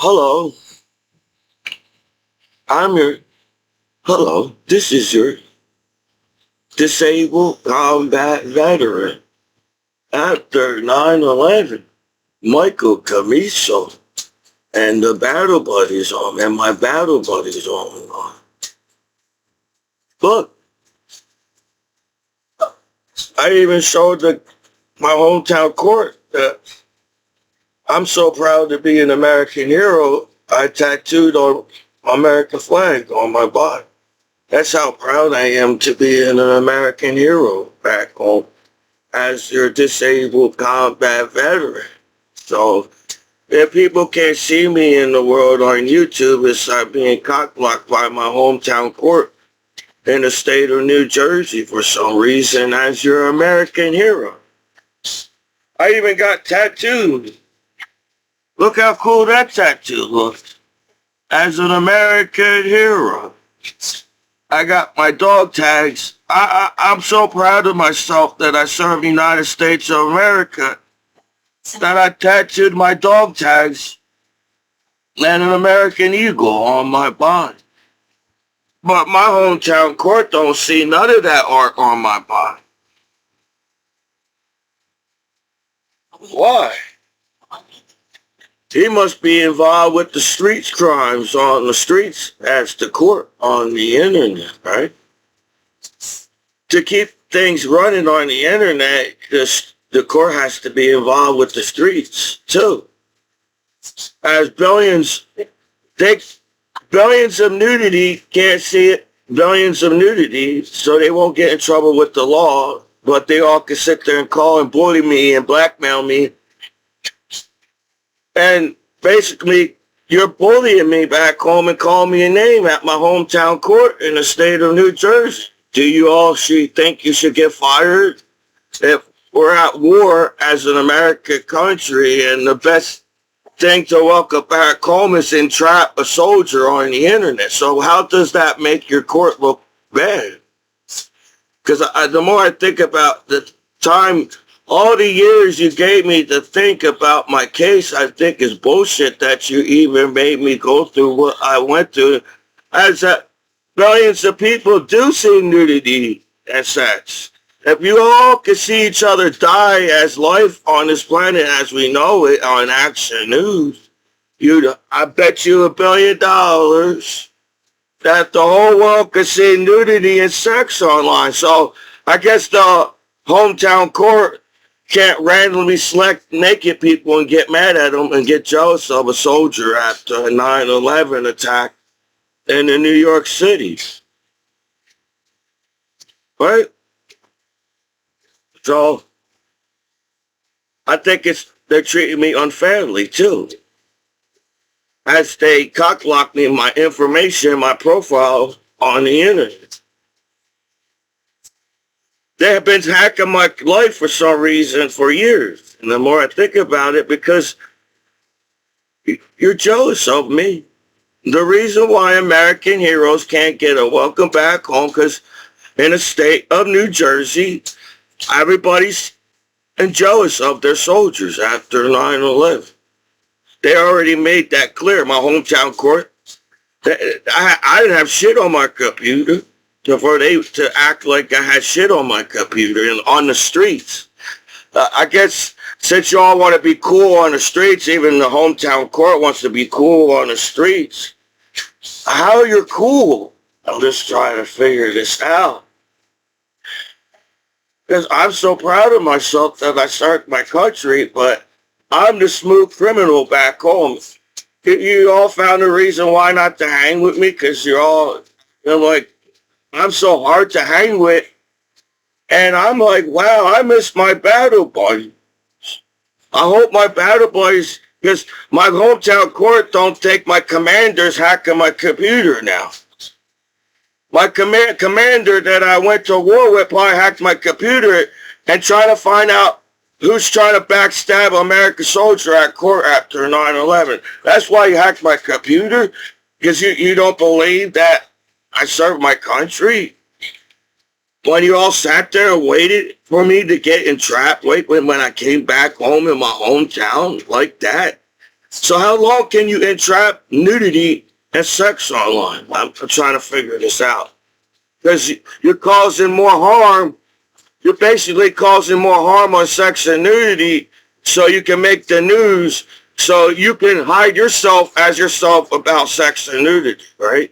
Hello, I'm your, hello, this is your disabled combat veteran. After 9/11, Michael Commiso and the battle buddies on, and my battle buddies on. Look, I even showed my hometown court that I'm so proud to be an American hero. I tattooed on American flag on my body. That's how proud I am to be an American hero back home as your disabled combat veteran. So if people can't see me in the world on YouTube, it's like being cock-blocked by my hometown court in the state of New Jersey for some reason as your American hero. I even got tattooed. Look how cool that tattoo looks. As an American hero. I got my dog tags. I'm so proud of myself that I serve the United States of America that I tattooed my dog tags and an American eagle on my body. But my hometown court don't see none of that art on my body. Why? He must be involved with the streets crimes on the streets as the court on the internet, right? To keep things running on the internet, the court has to be involved with the streets too. As billions of nudity can't see it, billions of nudity, so they won't get in trouble with the law, but they all can sit there and call and bully me and blackmail me. And basically, you're bullying me back home and calling me a name at my hometown court in the state of New Jersey. Do you all think you should get fired? If we're at war as an American country and the best thing to welcome back home is entrap a soldier on the internet. So how does that make your court look bad? Because the more I think about the time, all the years you gave me to think about my case, I think is bullshit that you even made me go through what I went through. As that millions of people do see nudity and sex. If you all could see each other die as life on this planet as we know it on Action News, I bet you $1 billion that the whole world could see nudity and sex online. So I guess the hometown court can't randomly select naked people and get mad at them and get jealous of a soldier after a 9/11 attack in New York City. Right? So I think they're treating me unfairly too. As they cockblock me my information, my profile on the internet. They have been hacking my life for some reason for years. And the more I think about it, because you're jealous of me. The reason why American heroes can't get a welcome back home, because in the state of New Jersey, everybody's jealous of their soldiers after 9/11. They already made that clear. My hometown court, I didn't have shit on my computer for they to act like I had shit on my computer and on the streets. I guess since y'all want to be cool on the streets, even the hometown court wants to be cool on the streets. How you're cool? I'm just trying to figure this out. Because I'm so proud of myself that I served my country, but I'm the smooth criminal back home. You all found a reason why not to hang with me? Because you're like, I'm so hard to hang with. And I'm like, wow, I miss my battle buddies. I hope my battle buddies, because my hometown court don't take my commanders hacking my computer now. My commander that I went to war with probably hacked my computer and trying to find out who's trying to backstab American soldier at court after 9/11. That's why you hacked my computer? Because you don't believe that I served my country? When you all sat there and waited for me to get entrapped, when I came back home in my hometown like that? So how long can you entrap nudity and sex online? I'm trying to figure this out. Because you're causing more harm. You're basically causing more harm on sex and nudity so you can make the news, so you can hide yourself as yourself about sex and nudity, right?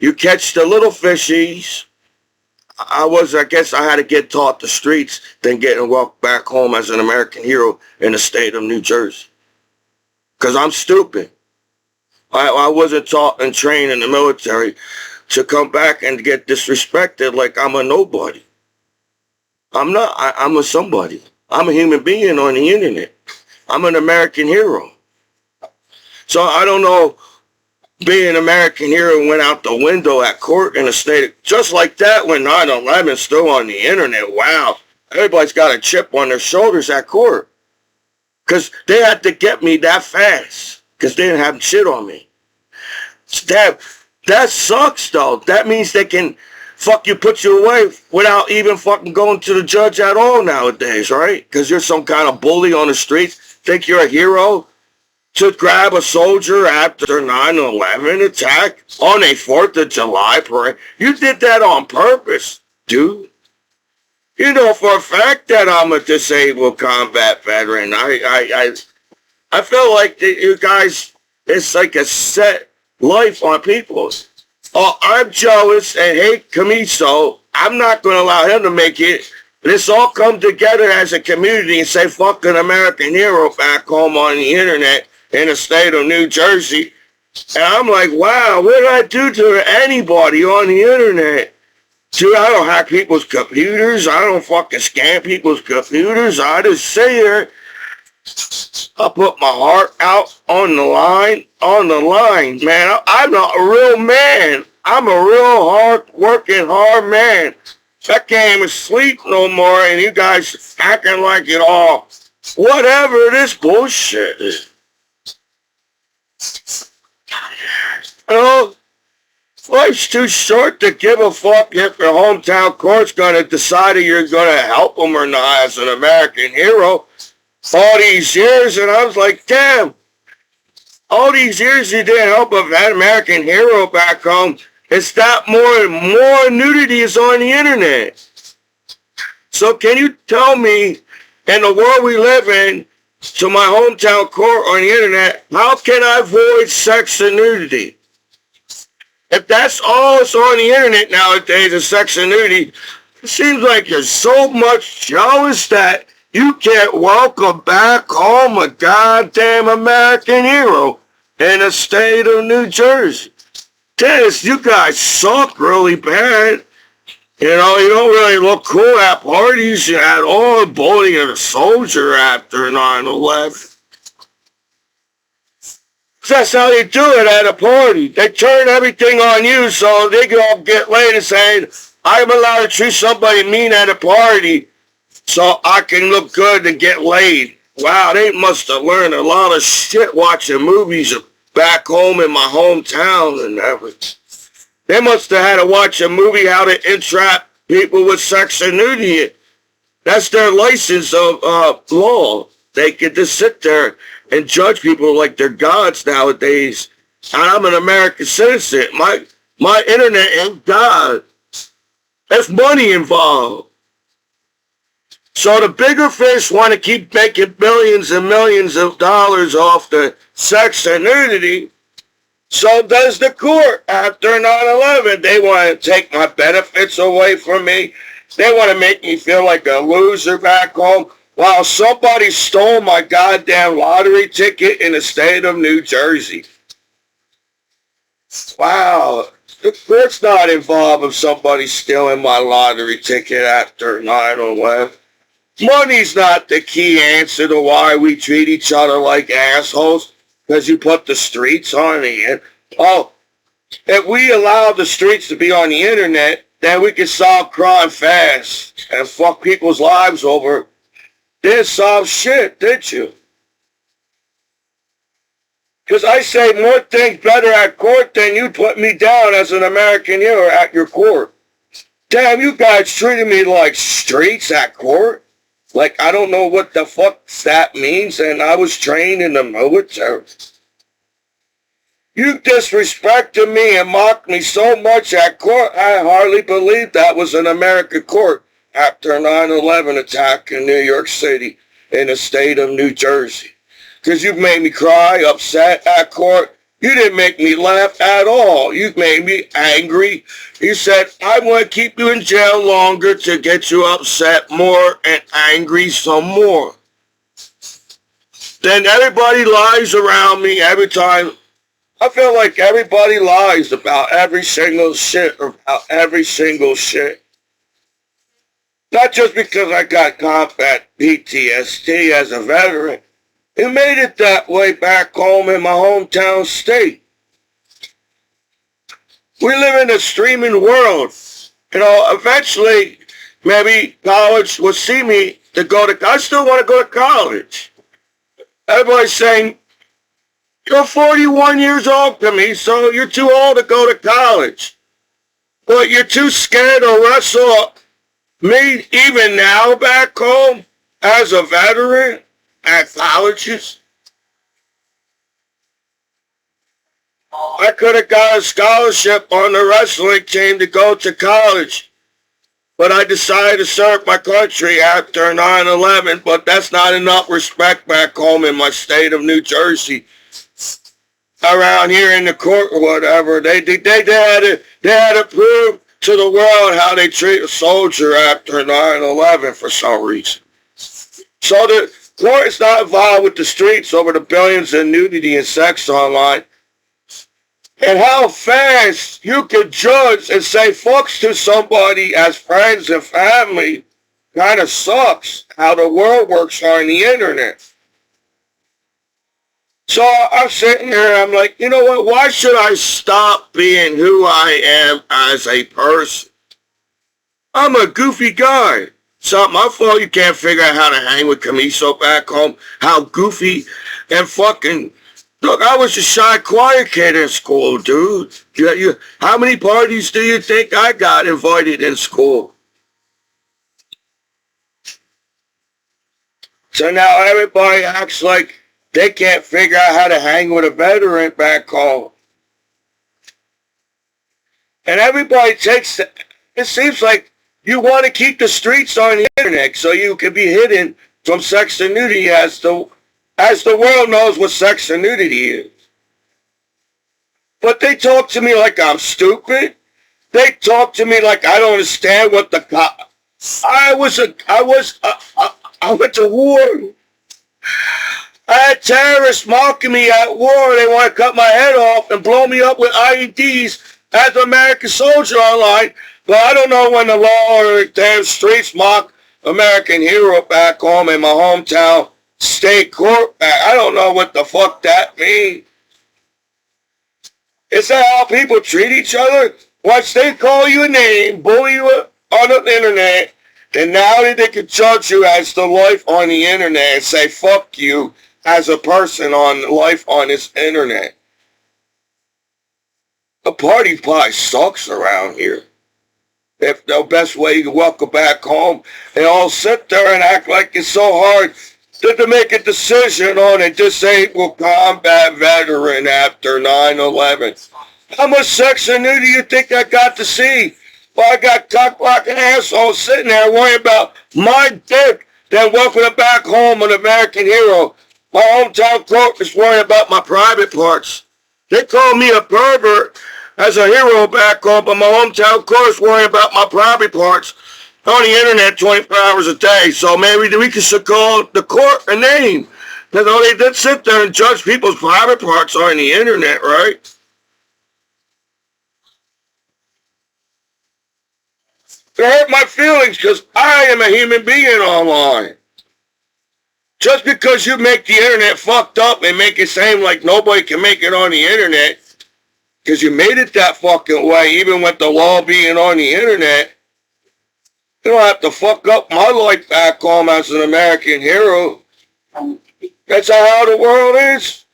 You catch the little fishies. I guess I had to get taught the streets than getting walked back home as an American hero in the state of New Jersey. Because I'm stupid. I wasn't taught and trained in the military to come back and get disrespected like I'm a nobody. I'm not. I'm a somebody. I'm a human being on the internet. I'm an American hero. So I don't know, being an American hero went out the window at court in the state. Just like that when 9/11 still on the internet. Wow. Everybody's got a chip on their shoulders at court. Because they had to get me that fast. Because they didn't have shit on me. That sucks though. That means they can put you away without even fucking going to the judge at all nowadays, right? Because you're some kind of bully on the streets. Think you're a hero to grab a soldier after 9/11 attack on a 4th of July parade. You did that on purpose, dude. You know for a fact that I'm a disabled combat veteran. I feel like you guys, it's like a set life on people. Oh, I'm jealous and hate Commiso. I'm not going to allow him to make it. Let's all come together as a community and say fuck an American hero back home on the internet in the state of New Jersey. And I'm like, wow, what did I do to anybody on the internet? Dude, I don't hack people's computers. I don't fucking scam people's computers. I just sit here. I put my heart out on the line, man. I'm not a real man. I'm a real hard man. I can't even sleep no more, and you guys acting like it all. Whatever this bullshit is. You know, life's too short to give a fuck if your hometown court's gonna decide if you're gonna help them or not as an American hero. All these years, and I was like, damn, all these years you didn't help an American hero back home. It's that more and more nudity is on the internet. So can you tell me, in the world we live in, to my hometown court on the internet, how can I avoid sex and nudity? If that's all that's on the internet nowadays is sex and nudity, it seems like you're so much jealous that you can't welcome back home a goddamn American hero in the state of New Jersey. Dennis, you guys suck really bad. You know, you don't really look cool at parties. You had all the bullying of a soldier after 9/11. That's how they do it at a party. They turn everything on you so they can all get laid and say, I'm allowed to treat somebody mean at a party so I can look good and get laid. Wow, they must have learned a lot of shit watching movies back home in my hometown and everything. They must have had to watch a movie how to entrap people with sex and nudity. That's their license of law. They can just sit there and judge people like they're gods nowadays. And I'm an American citizen. My internet ain't God. There's money involved. So the bigger fish want to keep making billions and millions of dollars off the sex and nudity. So does the court after 9/11. They want to take my benefits away from me. They want to make me feel like a loser back home while somebody stole my goddamn lottery ticket in the state of New Jersey. Wow. The court's not involved if somebody's stealing my lottery ticket after 9/11. Money's not the key answer to why we treat each other like assholes. Because you put the streets on the internet. Oh, if we allow the streets to be on the internet, then we can solve crime fast and fuck people's lives over. Didn't solve shit, did you? Because I say more things better at court than you put me down as an American hero at your court. Damn, you guys treated me like streets at court. Like, I don't know what the fuck that means, and I was trained in the military. You disrespected me and mocked me so much at court, I hardly believed that was an American court after 9/11 attack in New York City in the state of New Jersey. Because you made me cry, upset at court. You didn't make me laugh at all. You made me angry. You said, I want to keep you in jail longer to get you upset more and angry some more. Then everybody lies around me every time. I feel like everybody lies about every single shit. Not just because I got combat PTSD as a veteran. It made it that way back home in my hometown state. We live in a streaming world. Eventually, maybe college will see me to go to, I still want to go to college. Everybody's saying, you're 41 years old, Commiso, you're too old to go to college. But you're too scared to wrestle me even now back home as a veteran at colleges. I could have got a scholarship on the wrestling team to go to college, but I decided to serve my country after 9/11, but that's not enough respect back home in my state of New Jersey. Around here in the court or whatever, they had to prove to the world how they treat a soldier after 9/11 for some reason. So the court is not involved with the streets over the billions in nudity and sex online. And how fast you can judge and say fucks to somebody as friends and family kind of sucks how the world works on the internet. So I'm sitting here and I'm like, you know what? Why should I stop being who I am as a person? I'm a goofy guy. It's not my fault you can't figure out how to hang with Commiso back home. How goofy and fucking... Look, I was a shy, quiet kid in school, dude. How many parties do you think I got invited in school? So now everybody acts like they can't figure out how to hang with a veteran back home. And everybody takes... It seems like you want to keep the streets on the internet so you can be hidden from sex and nudity as the world knows what sex and nudity is. But they talk to me like I'm stupid. They talk to me like I don't understand what the... I went to war. I had terrorists mocking me at war. They want to cut my head off and blow me up with IEDs as an American soldier online. But I don't know when the law or the damn streets mock American hero back home in my hometown state court. I don't know what the fuck that means. Is that how people treat each other? Once they call you a name, bully you on the internet, then now they can judge you as the life on the internet and say fuck you as a person on life on this internet. The party pie sucks around here. If the best way you can welcome back home, they all sit there and act like it's so hard to make a decision on a disabled combat veteran after 9/11. How much sex and nudity do you think I got to see? Well, I got cock-blocking assholes sitting there worrying about my dick, then welcoming back home an American hero. My hometown court is worrying about my private parts. They call me a pervert as a hero back home, but my hometown court is worrying about my private parts on the internet 24 hours a day. So maybe we should call the court a name. Because they did sit there and judge people's private parts on the internet, right? It hurt my feelings because I am a human being online. Just because you make the internet fucked up and make it seem like nobody can make it on the internet, because you made it that fucking way, even with the law being on the internet, you don't have to fuck up my life back home as an American hero. That's how the world is.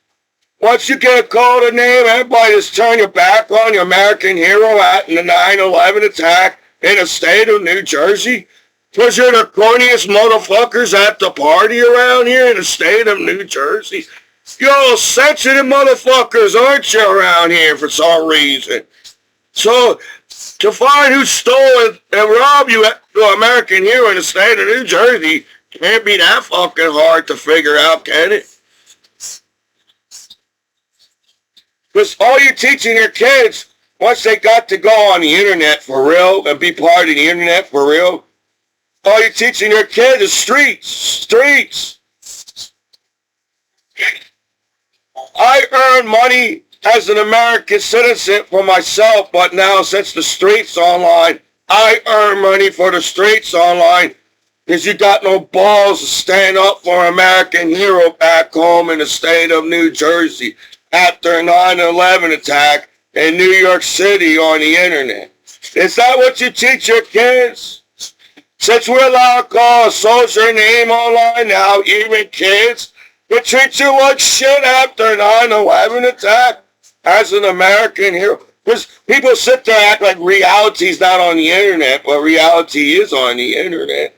Once you get a call to name, everybody just turn your back on your American hero at the 9/11 attack in the state of New Jersey. Because you're the corniest motherfuckers at the party around here in the state of New Jersey. Yo, sensitive motherfuckers, aren't you, around here for some reason? So, to find who stole and robbed you at the American hero in the state of New Jersey can't be that fucking hard to figure out, can it? Because all you're teaching your kids, once they got to go on the internet for real and be part of the internet for real, all you're teaching your kids is streets. I earn money as an American citizen for myself, but now since the streets online, I earn money for the streets online because you got no balls to stand up for American hero back home in the state of New Jersey after 9/11 attack in New York City on the internet. Is that what you teach your kids? Since we're allowed to call a soldier name online now, even kids, they treat you like shit after 9/11 attack as an American hero. Because people sit there and act like reality's not on the internet, but reality is on the internet.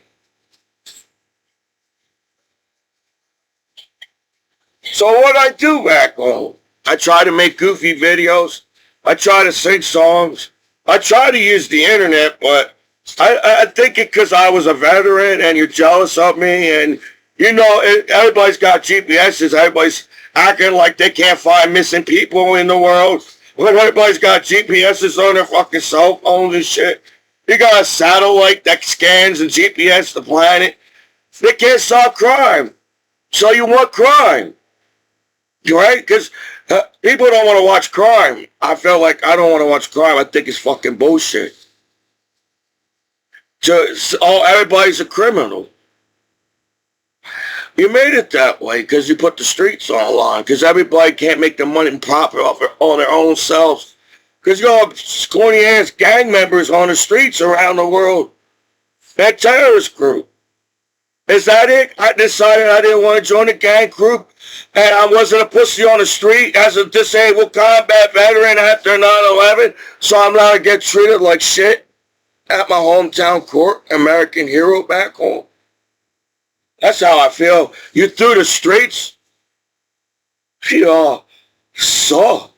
So what I do back home, I try to make goofy videos. I try to sing songs. I try to use the internet, but I think it because I was a veteran and you're jealous of me, and you know, everybody's got GPSs. Everybody's acting like they can't find missing people in the world. When everybody's got GPSs on their fucking cell phones and shit. You got a satellite that scans and GPS the planet. They can't solve crime. So you want crime. Right? Because people don't want to watch crime. I feel like I don't want to watch crime. I think it's fucking bullshit. Everybody's a criminal. You made it that way because you put the streets online. Because everybody can't make the money and profit off on their own selves. Because you have corny ass gang members on the streets around the world. That terrorist group. Is that it? I decided I didn't want to join a gang group. And I wasn't a pussy on the street as a disabled combat veteran after 9/11. So I'm allowed to get treated like shit at my hometown court. American hero back home. That's how I feel. You through the streets, you all suck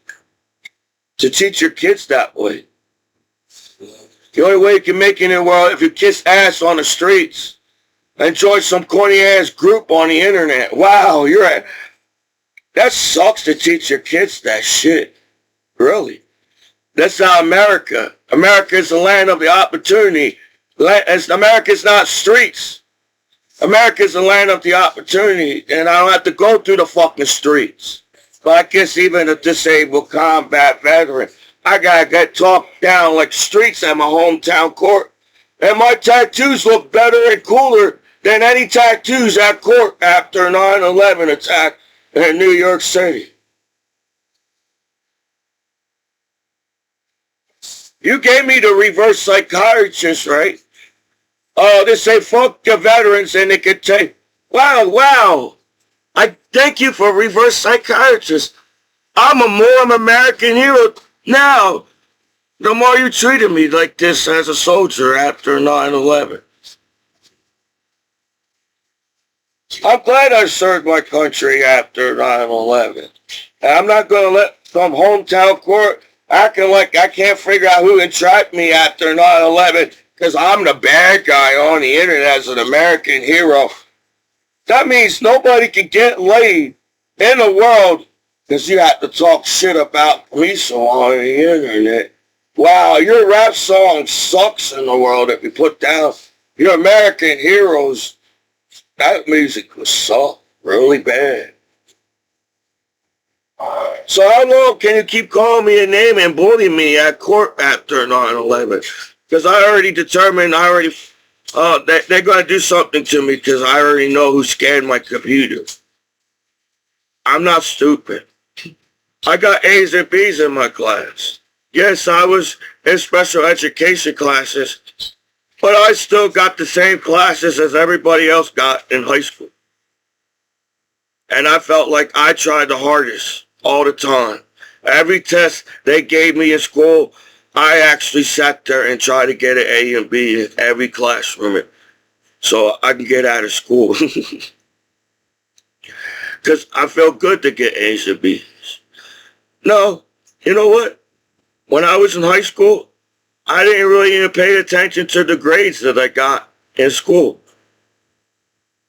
to teach your kids that way. The only way you can make it in the world if you kiss ass on the streets and join some corny ass group on the internet. Wow, that sucks to teach your kids that shit. Really. That's not America. America is the land of the opportunity. America's not streets. America's the land of the opportunity, and I don't have to go through the fucking streets. But I guess even a disabled combat veteran, I gotta get talked down like streets at my hometown court. And my tattoos look better and cooler than any tattoos at court after 9/11 attack in New York City. You gave me the reverse psychiatrist, right? Oh, they say fuck the veterans and they could take... Wow. I thank you for reverse psychiatrist. I'm a more American hero now. The more you treated me like this as a soldier after 9/11. I'm glad I served my country after 9/11. And I'm not going to let some hometown court acting like I can't figure out who entrapped me after 9/11. Because I'm the bad guy on the internet as an American hero. That means nobody can get laid in the world because you have to talk shit about Commiso on the internet. Wow, your rap song sucks in the world if you put down your American heroes. That music was suck really bad. So how long can you keep calling me a name and bullying me at court after 9/11? Because I already determined, they're going to do something to me because I already know who scanned my computer. I'm not stupid. I got A's and B's in my class. Yes, I was in special education classes, but I still got the same classes as everybody else got in high school. And I felt like I tried the hardest all the time. Every test they gave me in school, I actually sat there and tried to get an A and B in every classroom so I can get out of school. because I felt good to get A's and B's. No, you know what? When I was in high school, I didn't really even pay attention to the grades that I got in school.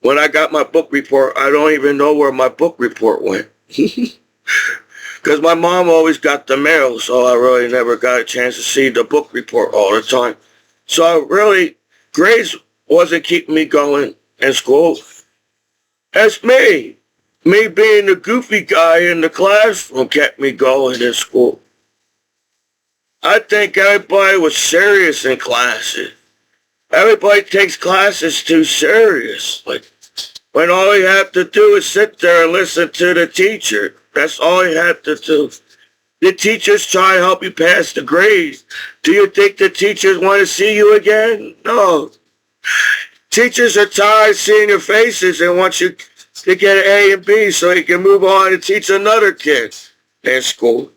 When I got my book report, I don't even know where my book report went. Because my mom always got the mail, so I really never got a chance to see the book report all the time. So grades wasn't keeping me going in school. That's me. Me being the goofy guy in the classroom kept me going in school. I think everybody was serious in classes. Everybody takes classes too seriously. When all you have to do is sit there and listen to the teacher. That's all you have to do. The teachers try to help you pass the grades. Do you think the teachers want to see you again? No. Teachers are tired of seeing your faces and want you to get an A and B so you can move on and teach another kid in school.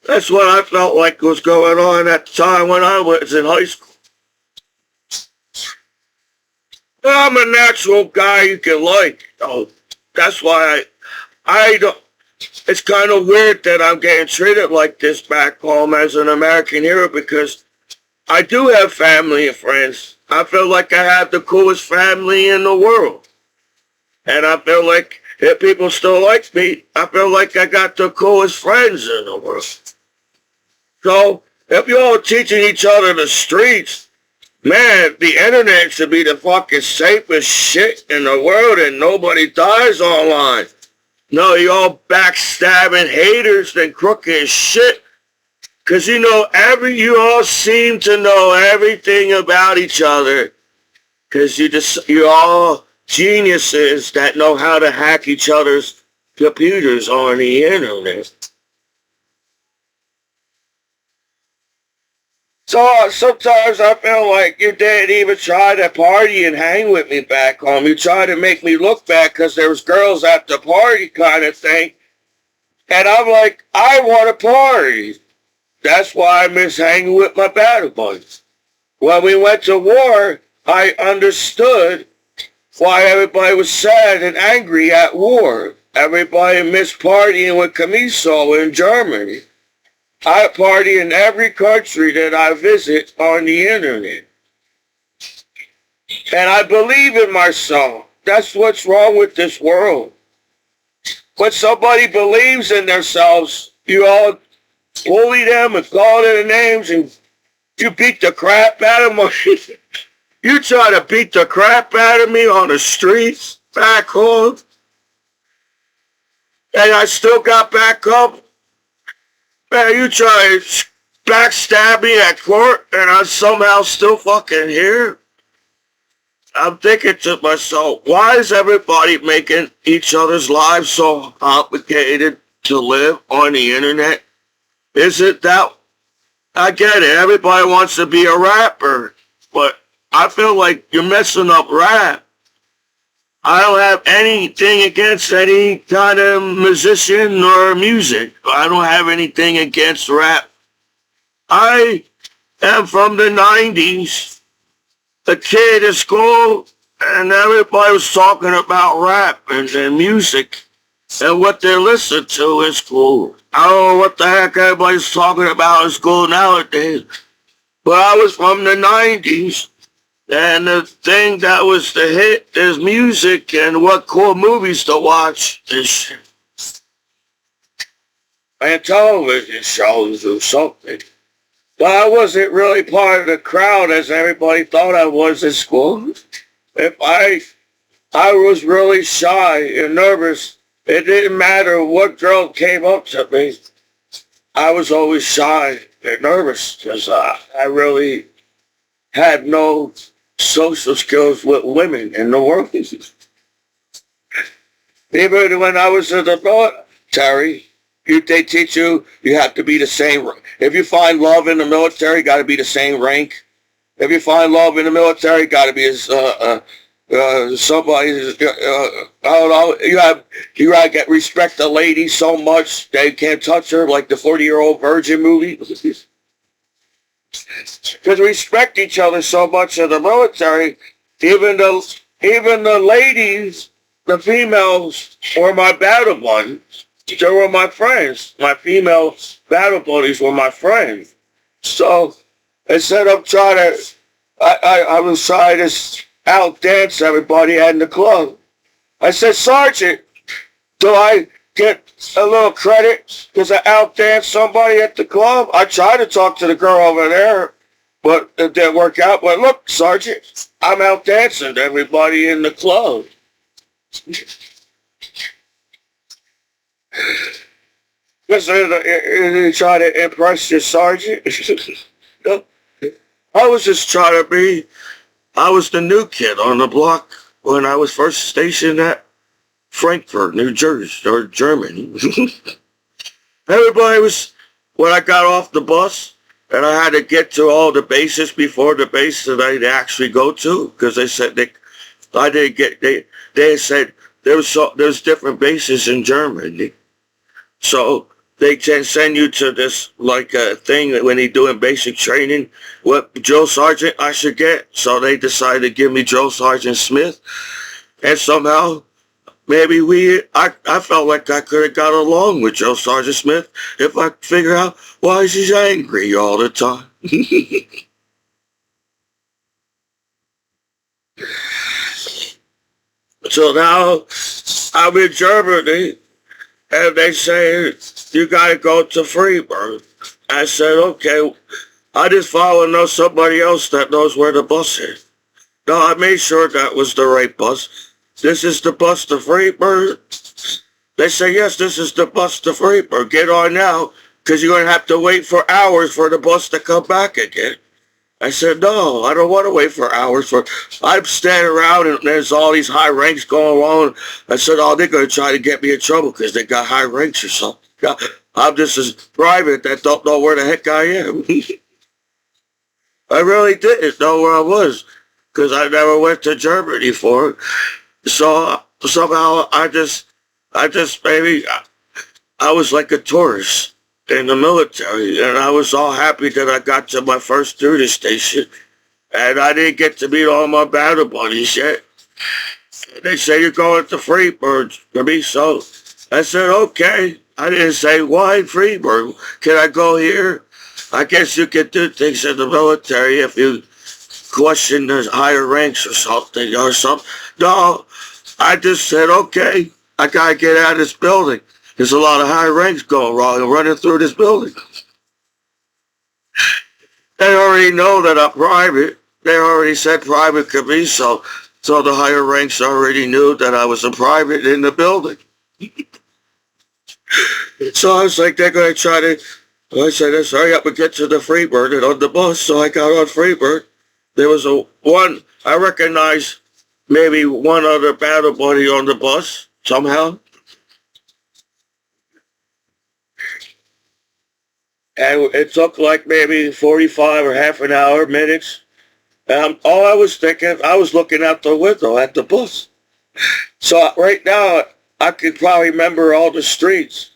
That's what I felt like was going on at the time when I was in high school. I'm a natural guy you can like. Oh, that's why I don't. It's kind of weird that I'm getting treated like this back home as an American hero because I do have family and friends. I feel like I have the coolest family in the world. And I feel like if people still like me, I feel like I got the coolest friends in the world. So if you're all teaching each other the streets, man, the internet should be the fucking safest shit in the world and nobody dies online. No, you all backstabbing haters and crooked shit. Cause you all seem to know everything about each other. Cause you're all geniuses that know how to hack each other's computers on the internet. So sometimes I feel like you didn't even try to party and hang with me back home. You tried to make me look bad because there was girls at the party kind of thing. And I'm like, I want to party. That's why I miss hanging with my battle buddies. When we went to war, I understood why everybody was sad and angry at war. Everybody missed partying with Commiso in Germany. I party in every country that I visit on the internet. And I believe in myself. That's what's wrong with this world. When somebody believes in themselves, you all bully them and call their names and you beat the crap out of them. You try to beat the crap out of me on the streets back home. And I still got back up. Man, you try to backstab me at court and I'm somehow still fucking here. I'm thinking to myself, why is everybody making each other's lives so complicated to live on the internet? Is it that? I get it. Everybody wants to be a rapper, but I feel like you're messing up rap. I don't have anything against any kind of musician or music. I don't have anything against rap. I am from the 90s, a kid in school, and everybody was talking about rap and music and what they listen to in school. I don't know what the heck everybody's talking about in school nowadays, but I was from the 90s. And the thing that was the hit is music and what cool movies to watch and shit. And television shows or something. But I wasn't really part of the crowd as everybody thought I was in school. If I was really shy and nervous. It didn't matter what girl came up to me. I was always shy and nervous because I really had no social skills with women in the world. Even when I was in the military, they teach you have to be the same. If you find love in the military, got to be the same rank. If you find love in the military, got to be somebody. I don't know. You gotta respect the lady so much they can't touch her, like the 40-year-old virgin movie. Because we respect each other so much in the military, even the ladies the females were my battle buddies. They were my friends. My female battle buddies were my friends. So instead of trying to, I was trying to outdance everybody in the club. I said, Sergeant, do I get a little credit because I outdanced somebody at the club? I tried to talk to the girl over there, but it didn't work out. But look, Sergeant, I'm outdancing everybody in the club. Because they try to impress your sergeant. I was just trying to be, I was the new kid on the block when I was first stationed at Frankfurt, New Jersey, or Germany. Everybody was, when I got off the bus, and I had to get to all the bases before the base that I'd actually go to, because they said I didn't get, they said there's different bases in Germany. So they can send you to this, like a thing that when you're doing basic training, what drill sergeant I should get. So they decided to give me drill sergeant Smith. And somehow, maybe I felt like I could have got along with drill sergeant Smith if I figure out why she's angry all the time. So now I'm in Germany, and they say, you got to go to Freiburg. I said, okay, I just want to know somebody else that knows where the bus is. No, I made sure that was the right bus. This is the bus to Freiburg. They say, yes, this is the bus to Freiburg. Get on now, because you're going to have to wait for hours for the bus to come back again. I said, no, I don't want to wait for hours. I'm standing around and there's all these high ranks going on. I said, oh, they're going to try to get me in trouble because they got high ranks or something. I'm just a private that don't know where the heck I am. I really didn't know where I was because I never went to Germany before. So somehow I was like a tourist in the military, and I was all happy that I got to my first duty station, and I didn't get to meet all my battle buddies yet. They say, you're going to Freiburg, Commiso. I said, okay. I didn't say, why Freiburg? Can I go here? I guess you can do things in the military if you question the higher ranks or something. No, I just said, okay, I got to get out of this building. There's a lot of high ranks going wrong and running through this building. They already know that I'm private. They already said private Commiso, so the higher ranks already knew that I was a private in the building. So I was like, they're going to try to, I said, let's hurry up and get to the Freiburg and on the bus. So I got on Freiburg. There was I recognized maybe one other battle buddy on the bus somehow. And it took like maybe 45 or half an hour, minutes. And all I was thinking, I was looking out the window at the bus. So right now, I could probably remember all the streets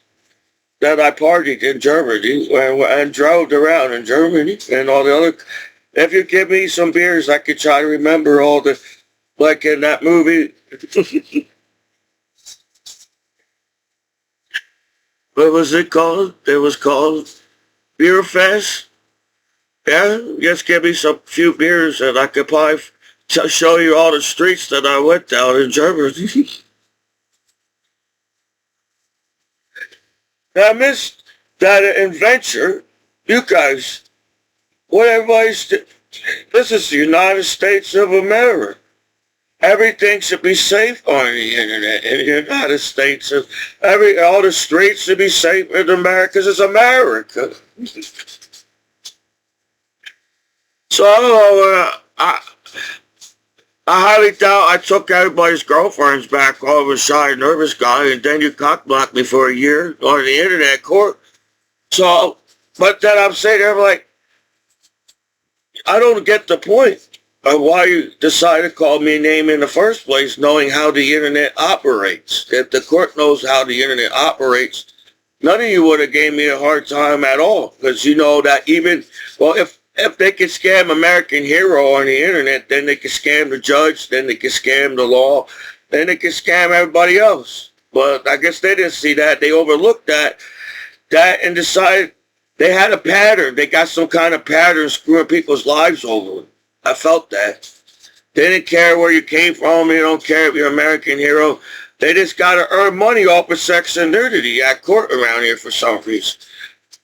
that I partied in Germany and drove around in Germany and all the other. If you give me some beers, I could try to remember all the, like in that movie. What was it called? It was called Beer Fest. Yeah, just give me some few beers and I could probably show you all the streets that I went down in Germany. I missed that adventure. You guys, what everybody's this is the United States of America. Everything should be safe on the internet in the United States. All the streets should be safe in America because it's America. So I don't know, I highly doubt I took everybody's girlfriends back. I was a shy, nervous guy, and then you cockblocked me for a year on the internet court. So, but then I'm sitting there like, I don't get the point of why you decided to call me a name in the first place, knowing how the internet operates. If the court knows how the internet operates, none of you would have gave me a hard time at all, because you know that even, well, if they could scam American Hero on the internet, then they could scam the judge, then they could scam the law. then they can scam everybody else. But I guess they didn't see that. They overlooked that and decided they had a pattern. They got some kind of pattern screwing people's lives over. I felt that. They didn't care where you came from. They don't care if you're an American hero. They just got to earn money off of sex and nudity at court around here for some reason.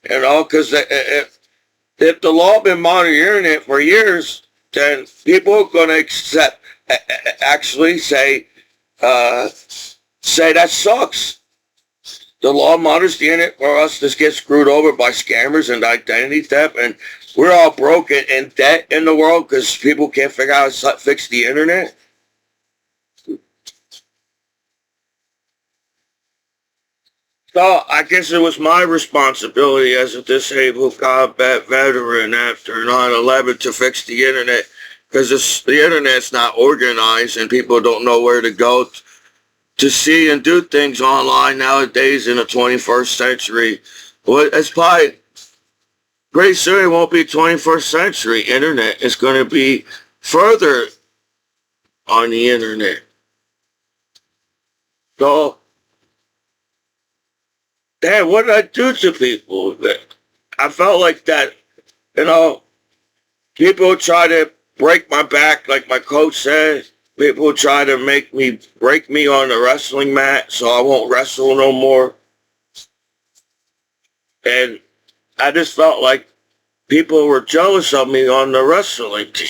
You know, because if the law been monitoring the internet for years, then people are going to accept, actually say that sucks. The law monitors the internet for us to get screwed over by scammers and identity theft, and we're all broke and in debt in the world because people can't figure out how to fix the internet. So I guess it was my responsibility as a disabled combat veteran after 9/11 to fix the internet, because the internet's not organized and people don't know where to go to see and do things online nowadays in the 21st century. Well, it's probably pretty soon it won't be 21st century internet. It's going to be further on the internet. So, damn, what did I do to people? I felt like that, you know, people try to break my back, like my coach said. People try to break me on the wrestling mat so I won't wrestle no more. And I just felt like people were jealous of me on the wrestling team.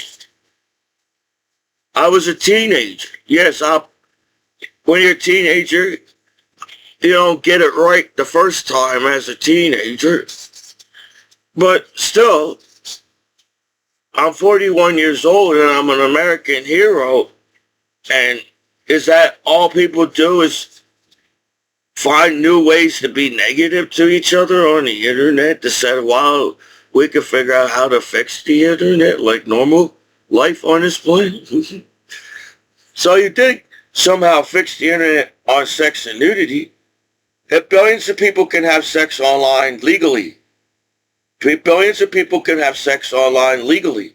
I was a teenager. Yes, when you're a teenager, you don't get it right the first time as a teenager. But still, I'm 41 years old and I'm an American hero. And is that all people do is find new ways to be negative to each other on the internet to say, wow, we can figure out how to fix the internet like normal life on this planet? So you did somehow fix the internet on sex and nudity. If billions of people can have sex online legally, billions of people can have sex online legally.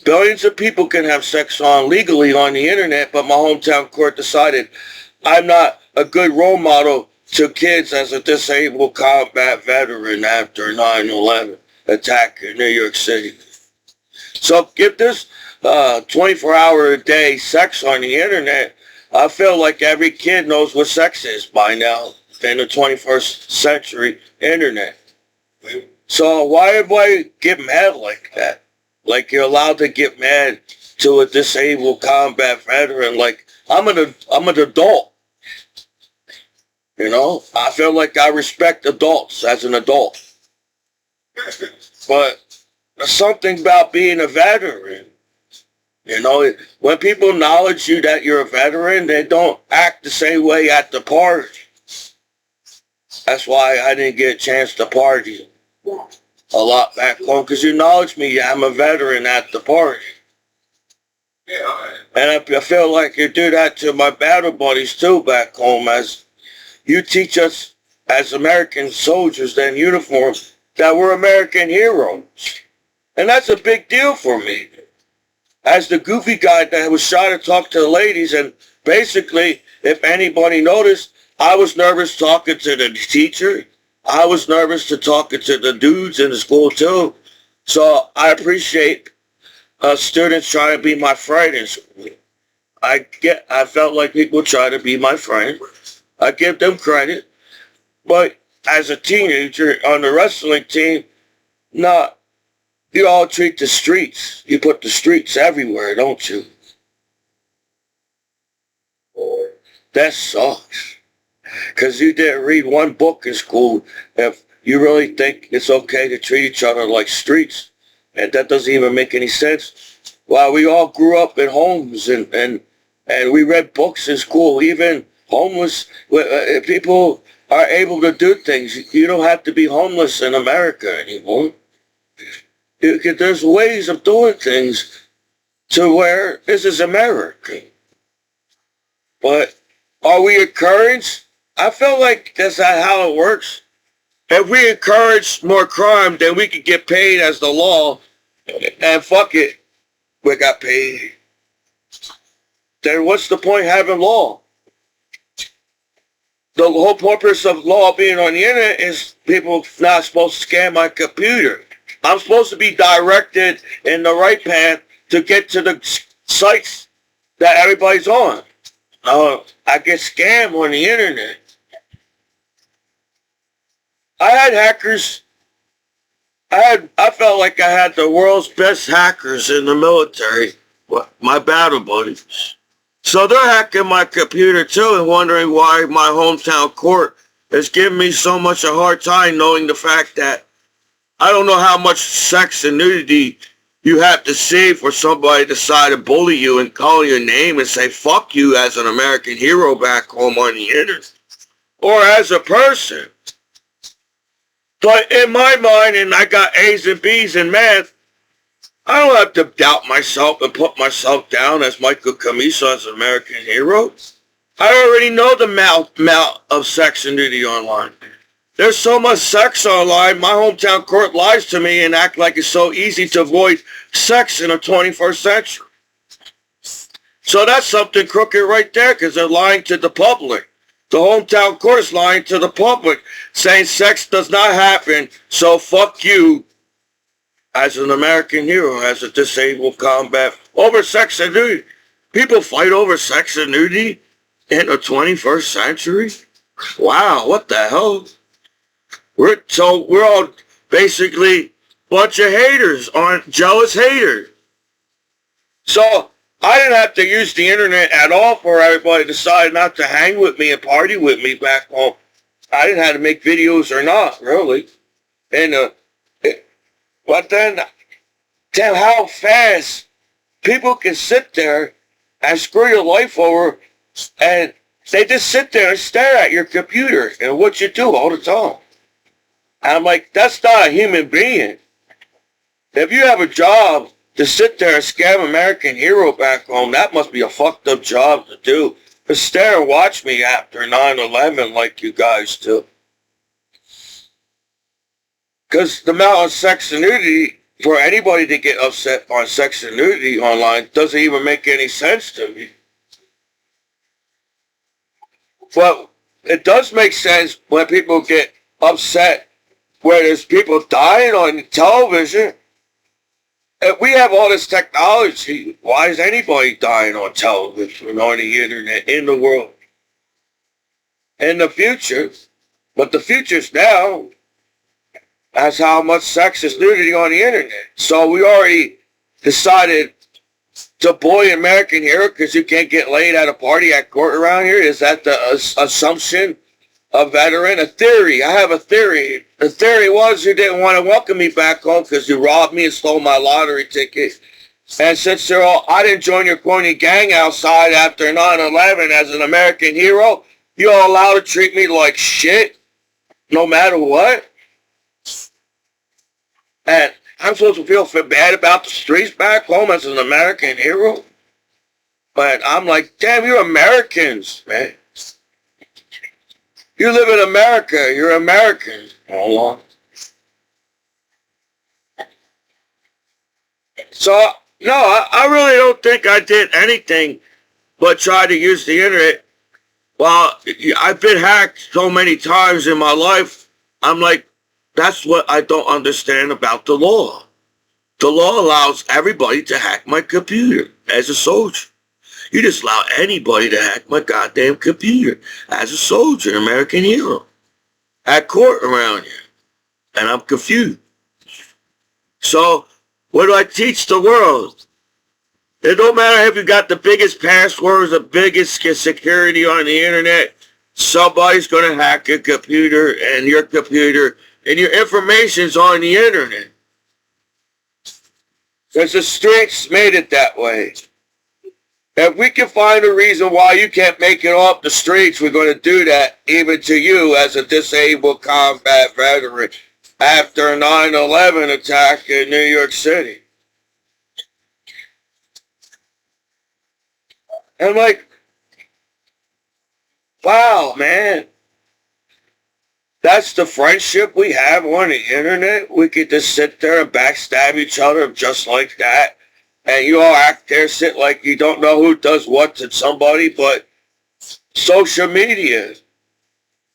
Billions of people can have sex legally on the internet, but my hometown court decided I'm not a good role model to kids as a disabled combat veteran after 9/11 attack in New York City. So if there's 24-hour-a-day sex on the internet, I feel like every kid knows what sex is by now in the 21st century internet. So why everybody get mad like that? Like you're allowed to get mad to a disabled combat veteran. Like I'm an adult. You know, I feel like I respect adults as an adult. But there's something about being a veteran. You know, when people acknowledge you that you're a veteran, they don't act the same way at the party. That's why I didn't get a chance to party a lot back home, because you acknowledge me, I'm a veteran at the party. And I feel like you do that to my battle buddies too back home, as you teach us as American soldiers in uniform that we're American heroes. And that's a big deal for me. As the goofy guy that was shy to talk to the ladies, and basically, if anybody noticed, I was nervous talking to the teacher. I was nervous to talking to the dudes in the school too. So I appreciate students trying to be my friend in school. I felt like people try to be my friend. I give them credit. But as a teenager on the wrestling team, you all treat the streets. You put the streets everywhere, don't you? That sucks. Because you didn't read one book in school if you really think it's okay to treat each other like streets. And that doesn't even make any sense. Well, we all grew up in homes and we read books in school. Even homeless people are able to do things. You don't have to be homeless in America anymore. There's ways of doing things to where this is America. But are we encouraged? I feel like that's not how it works. If we encourage more crime, then we can get paid as the law. And fuck it, we got paid. then what's the point having law? The whole purpose of law being on the internet is people not supposed to scan my computer. I'm supposed to be directed in the right path to get to the sites that everybody's on. I get scammed on the internet. I had hackers. I felt like I had the world's best hackers in the military, my battle buddies. So they're hacking my computer too and wondering why my hometown court is giving me so much a hard time, knowing the fact that I don't know how much sex and nudity you have to see for somebody to decide to bully you and call your name and say fuck you as an American hero back home on the internet or as a person. But in my mind, and I got A's and B's in math, I don't have to doubt myself and put myself down as Michael Commiso as an American hero. I already know the amount of sex and nudity online. There's so much sex online, my hometown court lies to me and act like it's so easy to avoid sex in the 21st century. So that's something crooked right there because they're lying to the public. The hometown court is lying to the public, saying sex does not happen, so fuck you as an American hero, as a disabled combat, over sex and nudity. People fight over sex and nudity in the 21st century? Wow, what the hell? We're all basically a bunch of haters, jealous haters. So I didn't have to use the internet at all for everybody to decide not to hang with me and party with me back home. I didn't have to make videos or not, really. And but then, damn how fast people can sit there and screw your life over, and they just sit there and stare at your computer and what you do all the time. And I'm like, that's not a human being. If you have a job to sit there and scam American hero back home, that must be a fucked up job to do. To stare and watch me after 9/11 like you guys do. Because the amount of sex and nudity, for anybody to get upset on sex and nudity online, doesn't even make any sense to me. But it does make sense when people get upset where there's people dying on television. If we have all this technology, why is anybody dying on television, on the internet, in the world? In the future, but the future's now, that's how much sex is nudity on the internet. So we already decided to bully American hero because you can't get laid at a party at court around here. Is that the assumption? A veteran? A theory. I have a theory. The theory was you didn't want to welcome me back home because you robbed me and stole my lottery ticket. And since I didn't join your corny gang outside after 9/11 as an American hero, you're allowed to treat me like shit no matter what. And I'm supposed to feel bad about the streets back home as an American hero? But I'm like, damn, you're Americans, man. You live in America. You're American. Hold on. So, no, I really don't think I did anything but try to use the internet. Well, I've been hacked so many times in my life. I'm like, that's what I don't understand about the law. The law allows everybody to hack my computer as a soldier. You just allow anybody to hack my goddamn computer as a soldier, an American hero, at court around here. And I'm confused. So, what do I teach the world? It don't matter if you got the biggest passwords, the biggest security on the internet. Somebody's going to hack your computer, and your information's on the internet. Because the streets made it that way. If we can find a reason why you can't make it off the streets, we're going to do that, even to you as a disabled combat veteran after a 9/11 attack in New York City. And like, wow, man. That's the friendship we have on the internet. We could just sit there and backstab each other just like that. and you all act there, sit like you don't know who does what to somebody, but social media.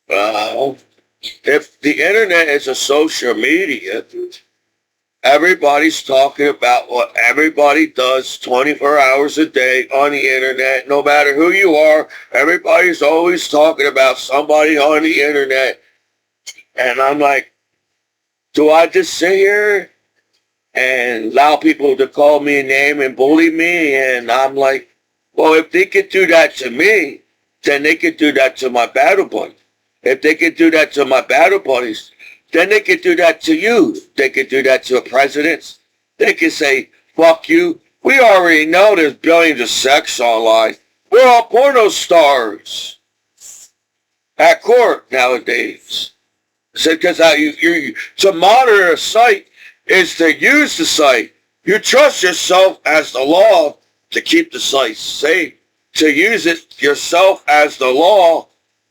If the internet is a social media, everybody's talking about what everybody does 24 hours a day on the internet. No matter who you are, everybody's always talking about somebody on the internet. And I'm like, do I just sit here and allow people to call me a name and bully me? And I'm like, well, if they could do that to me, then they could do that to my battle buddies. If they could do that to my battle buddies, then they could do that to you. They could do that to presidents. They could say, fuck you. We already know there's billions of sex online. We're all porno stars at court nowadays. So, because to monitor a site is to use the site. You trust yourself as the law to keep the site safe. To use it yourself as the law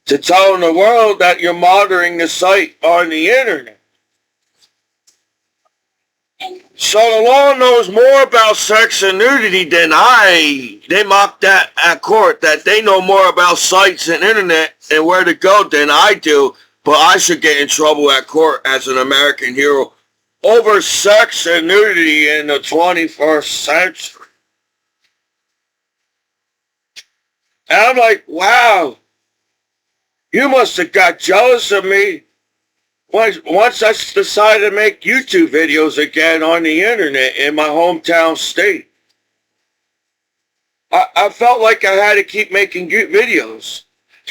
to tell the world that you're monitoring the site on the internet. So the law knows more about sex and nudity than I. They mock that at court, that they know more about sites and internet and where to go than I do. But I should get in trouble at court as an American hero over sex and nudity in the 21st century. And I'm like, wow, you must have got jealous of me once I decided to make YouTube videos again on the internet in my hometown state. I felt like I had to keep making videos.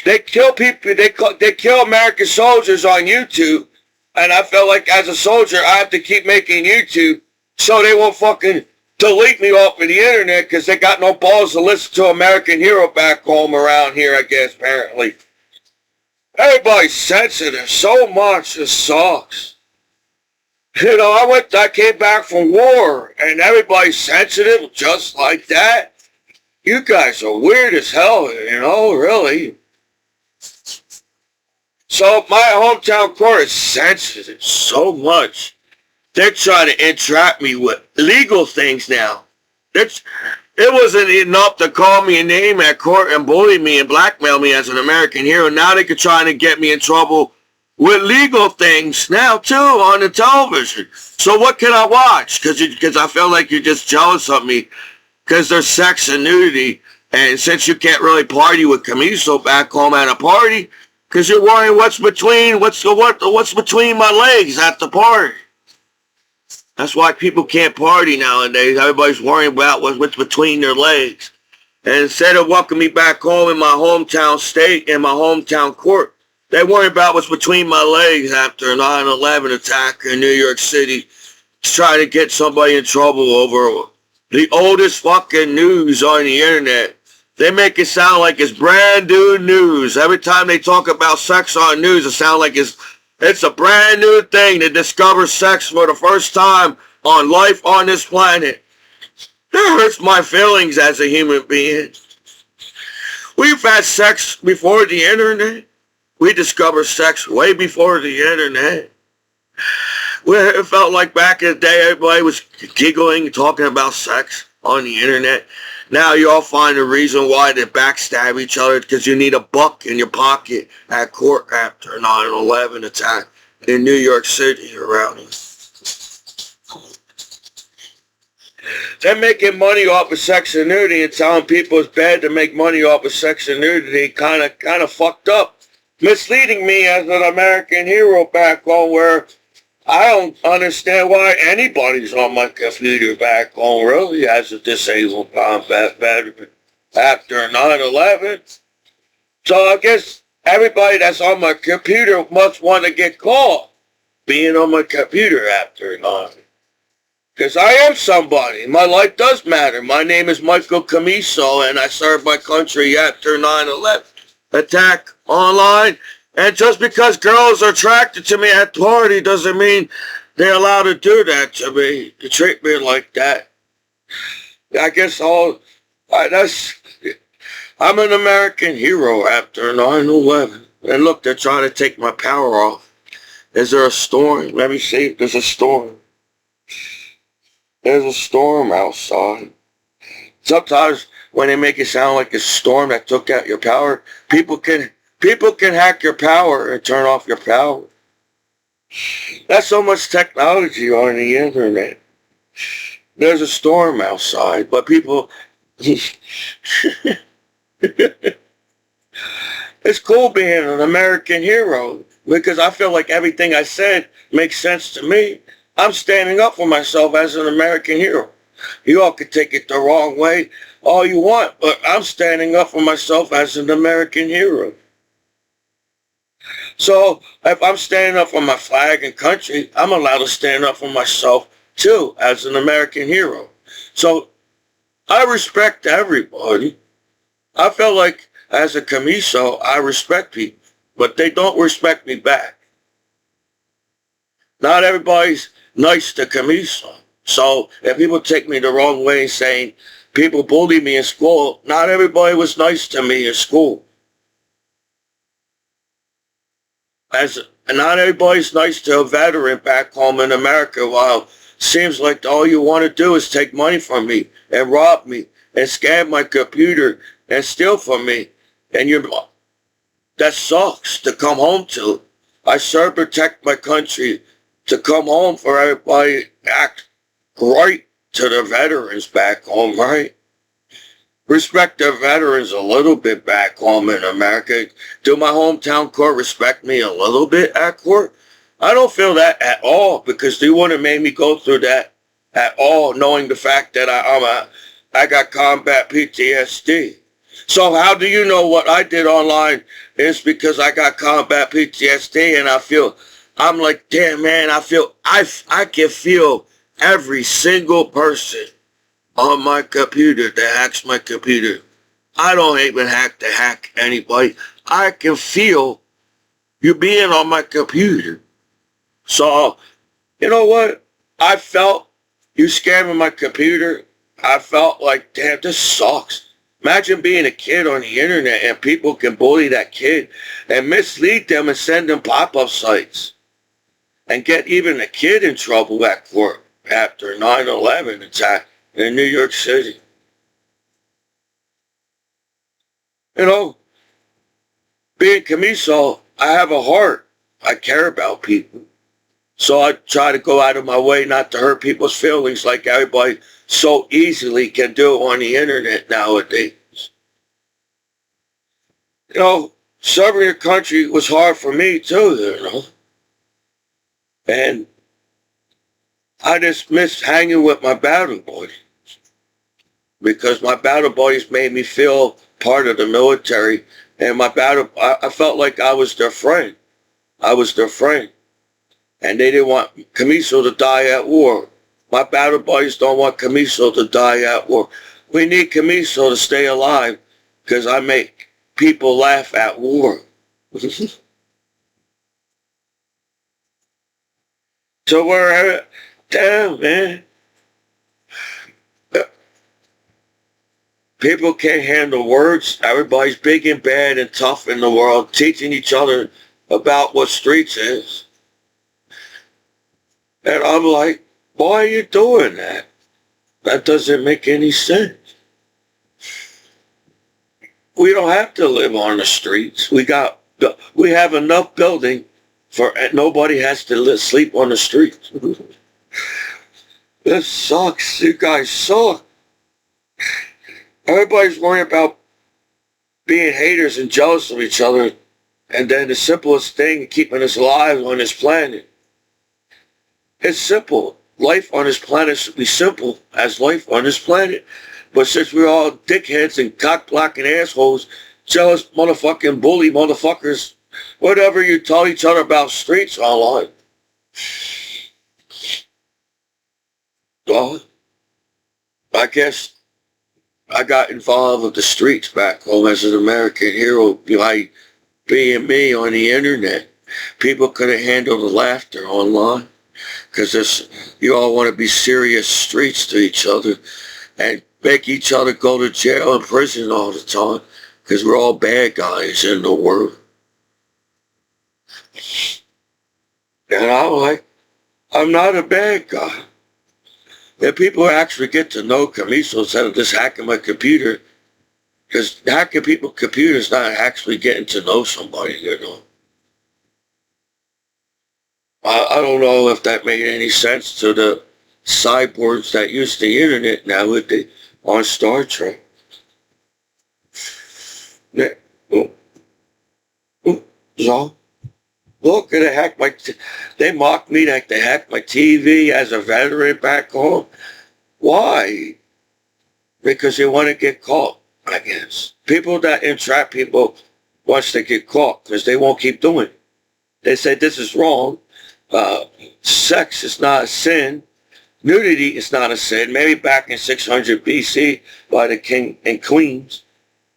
They kill people, they kill American soldiers on YouTube, and I felt like as a soldier I have to keep making YouTube so they won't fucking delete me off of the internet because they got no balls to listen to American Hero back home around here, I guess, apparently. Everybody's sensitive so much, it sucks. You know, I came back from war, and everybody's sensitive just like that. You guys are weird as hell, you know, really. So my hometown court is sensitive so much. They're trying to entrap me with legal things now. It wasn't enough to call me a name at court and bully me and blackmail me as an American hero. Now they could try to get me in trouble with legal things now too on the television. So what can I watch? Because I feel like you're just jealous of me because there's sex and nudity. And since you can't really party with Commiso back home at a party, because you're worrying what's between my legs at the party. That's why people can't party nowadays. Everybody's worrying about what's between their legs. And instead of welcoming me back home in my hometown state, in my hometown court, they worry about what's between my legs after a 9/11 attack in New York City. Trying to get somebody in trouble over the oldest fucking news on the internet. They make it sound like it's brand new news. Every time they talk about sex on news, it sounds like it's a brand new thing to discover sex for the first time on life on this planet. That hurts my feelings as a human being. We've had sex before the internet. We discovered sex way before the internet. It felt like back in the day, everybody was giggling, talking about sex on the internet. Now you all find a reason why they backstab each other because you need a buck in your pocket at court after a 9/11 attack in New York City around here. They're making money off of sex and nudity and telling people it's bad to make money off of sex and nudity. Kind of fucked up. Misleading me as an American hero back home where I don't understand why anybody's on my computer back home really as a disabled combat veteran after 9/11. So I guess everybody that's on my computer must want to get caught being on my computer after 9/11. Because I am somebody. My life does matter. My name is Michael Commiso and I served my country after 9/11 attack online. And just because girls are attracted to me at the party doesn't mean they're allowed to do that to me, to treat me like that. I guess I'm an American hero after 9/11. And look, they're trying to take my power off. Is there a storm? Let me see. There's a storm. There's a storm outside. Sometimes when they make it sound like a storm that took out your power, people can hack your power and turn off your power. That's so much technology on the internet. There's a storm outside, but people, it's cool being an American hero because I feel like everything I said makes sense to me. I'm standing up for myself as an American hero. You all could take it the wrong way all you want, but I'm standing up for myself as an American hero. So if I'm standing up for my flag and country, I'm allowed to stand up for myself too as an American hero. So I respect everybody. I feel like as a Commiso, I respect people, but they don't respect me back. Not everybody's nice to Commiso. So if people take me the wrong way saying people bullied me in school, not everybody was nice to me in school. And not everybody's nice to a veteran back home in America while seems like all you want to do is take money from me and rob me and scam my computer and steal from me. And that sucks to come home to. I serve protect my country to come home for everybody act right to the veterans back home, right? Respect the veterans a little bit back home in America. Do my hometown court respect me a little bit at court? I don't feel that at all because they wouldn't have made me go through that at all, knowing the fact that I got combat PTSD. So how do you know what I did online is because I got combat PTSD and I'm like, damn man, I can feel every single person on my computer that hacks my computer. I don't even have to hack anybody. I can feel you being on my computer. So, you know what? I felt you scamming my computer. I felt like, damn, this sucks. Imagine being a kid on the internet and people can bully that kid and mislead them and send them pop-up sites and get even a kid in trouble at court after 9/11 attack in New York City. You know, being Commiso, I have a heart. I care about people. So I try to go out of my way not to hurt people's feelings like everybody so easily can do on the internet nowadays. You know, serving your country was hard for me too, you know. And I just miss hanging with my battle boys because my battle boys made me feel part of the military, and I felt like I was their friend. I was their friend, and they didn't want Commiso to die at war. My battle boys don't want Commiso to die at war. We need Commiso to stay alive because I make people laugh at war. So we're damn man. People can't handle words. Everybody's big and bad and tough in the world, teaching each other about what streets is. And I'm like, why are you doing that? That doesn't make any sense. We don't have to live on the streets. We have enough building for nobody has to sleep on the streets. This sucks. You guys suck. Everybody's worrying about being haters and jealous of each other, and then the simplest thing keeping us alive on this planet. It's simple. Life on this planet should be simple as life on this planet. But since we're all dickheads and cock-blocking assholes, jealous motherfucking bully motherfuckers, whatever you tell each other about streets online. Well, I guess I got involved with the streets back home as an American hero by being me on the internet. People couldn't handle the laughter online because you all want to be serious streets to each other and make each other go to jail and prison all the time because we're all bad guys in the world. And I'm like, I'm not a bad guy. if people actually get to know Commiso instead of just hacking my computer, because hacking people's computers is not actually getting to know somebody, you know. I don't know if that made any sense to the cyborgs that use the internet now with the, on Star Trek. Yeah. So, look, they hacked they mocked me like they hacked my TV as a veteran back home. Why? Because they want to get caught, I guess. People that entrap people once they get caught because they won't keep doing it. They say this is wrong. Sex is not a sin. Nudity is not a sin. Maybe back in 600 BC by the king and queens.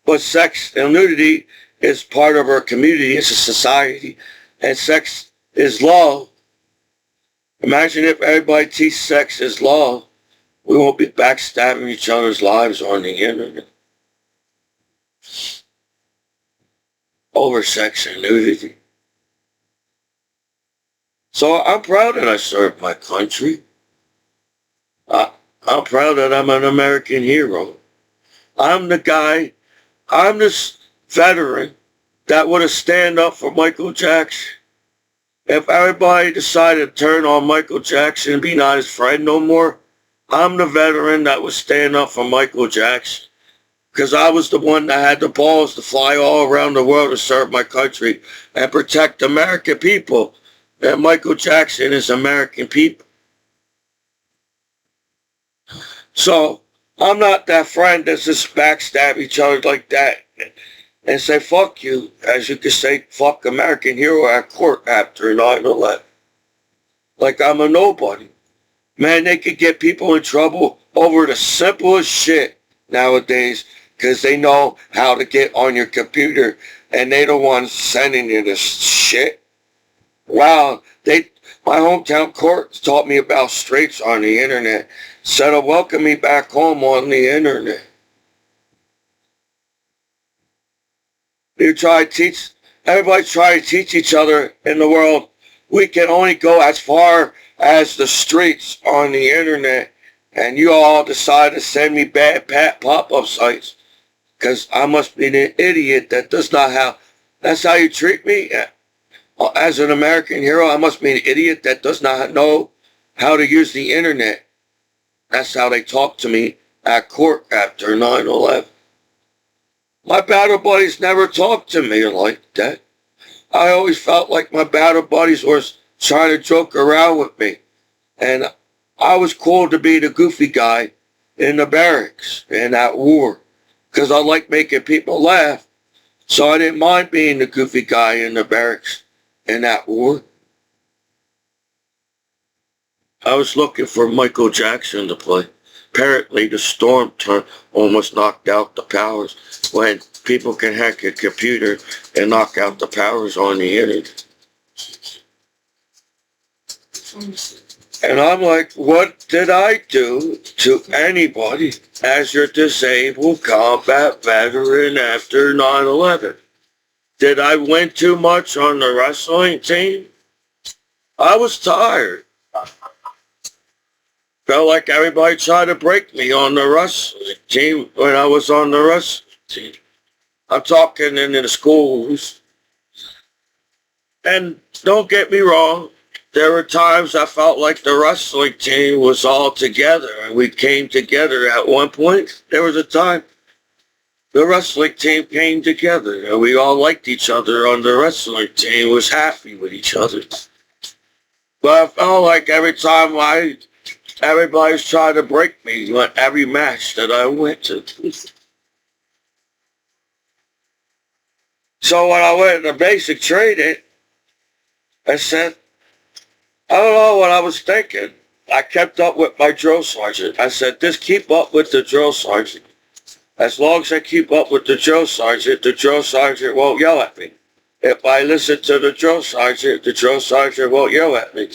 But sex and nudity is part of our community. It's a society. And sex is love. Imagine if everybody teaches sex is love. We won't be backstabbing each other's lives on the internet. Over sex and nudity. So I'm proud that I served my country. I'm proud that I'm an American hero. I'm the guy, I'm this veteran that would have stand up for Michael Jackson. If everybody decided to turn on Michael Jackson and be not his friend no more, I'm the veteran that would stand up for Michael Jackson. Because I was the one that had the balls to fly all around the world to serve my country and protect American people. And Michael Jackson is American people. So I'm not that friend that's just backstab each other like that and say fuck you, as you could say fuck American hero at court after 9/11. Like I'm a nobody. Man, they could get people in trouble over the simplest shit nowadays because they know how to get on your computer and they the ones sending you this shit. Wow, my hometown court taught me about straights on the internet. Said to welcome me back home on the internet. Everybody try to teach each other in the world. We can only go as far as the streets on the internet. And you all decide to send me bad pop-up sites. Because I must be an idiot that does not have, that's how you treat me? As an American hero, I must be an idiot that does not know how to use the internet. That's how they talk to me at court after 9/11. My battle buddies never talked to me like that. I always felt like my battle buddies was trying to joke around with me. And I was cool to be the goofy guy in the barracks in that war. Because I like making people laugh. So I didn't mind being the goofy guy in the barracks in that war. I was looking for Michael Jackson to play. Apparently the storm almost knocked out the powers when people can hack a computer and knock out the powers on the internet. And I'm like, what did I do to anybody as your disabled combat veteran after 9/11? Did I win too much on the wrestling team? I was tired. Felt like everybody tried to break me on the wrestling team when I was on the wrestling team. I'm talking in the schools. And don't get me wrong, there were times I felt like the wrestling team was all together and we came together at one point. There was a time the wrestling team came together and we all liked each other on the wrestling team, was happy with each other. But I felt like every time everybody's trying to break me on every match that I went to. So when I went into basic training, I said, I don't know what I was thinking. I kept up with my drill sergeant. I said, just keep up with the drill sergeant. As long as I keep up with the drill sergeant won't yell at me. If I listen to the drill sergeant won't yell at me.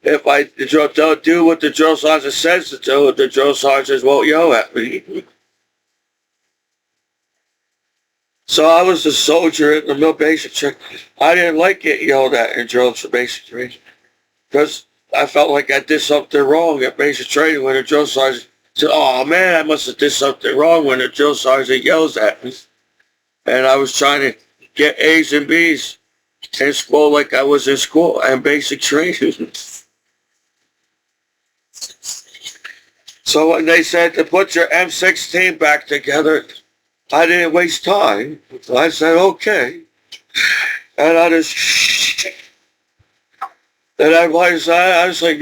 If I don't do what the drill sergeant says to do, the drill sergeant won't yell at me. So I was a soldier in the basic training. I didn't like getting yelled at in drill basic training. Because I felt like I did something wrong at basic training when the drill sergeant said, "Oh man, I must have did something wrong," when the drill sergeant yells at me. And I was trying to get A's and B's in school like I was in school and basic training. So when they said to put your M16 back together, I didn't waste time. I said, okay. And I just, and I was like,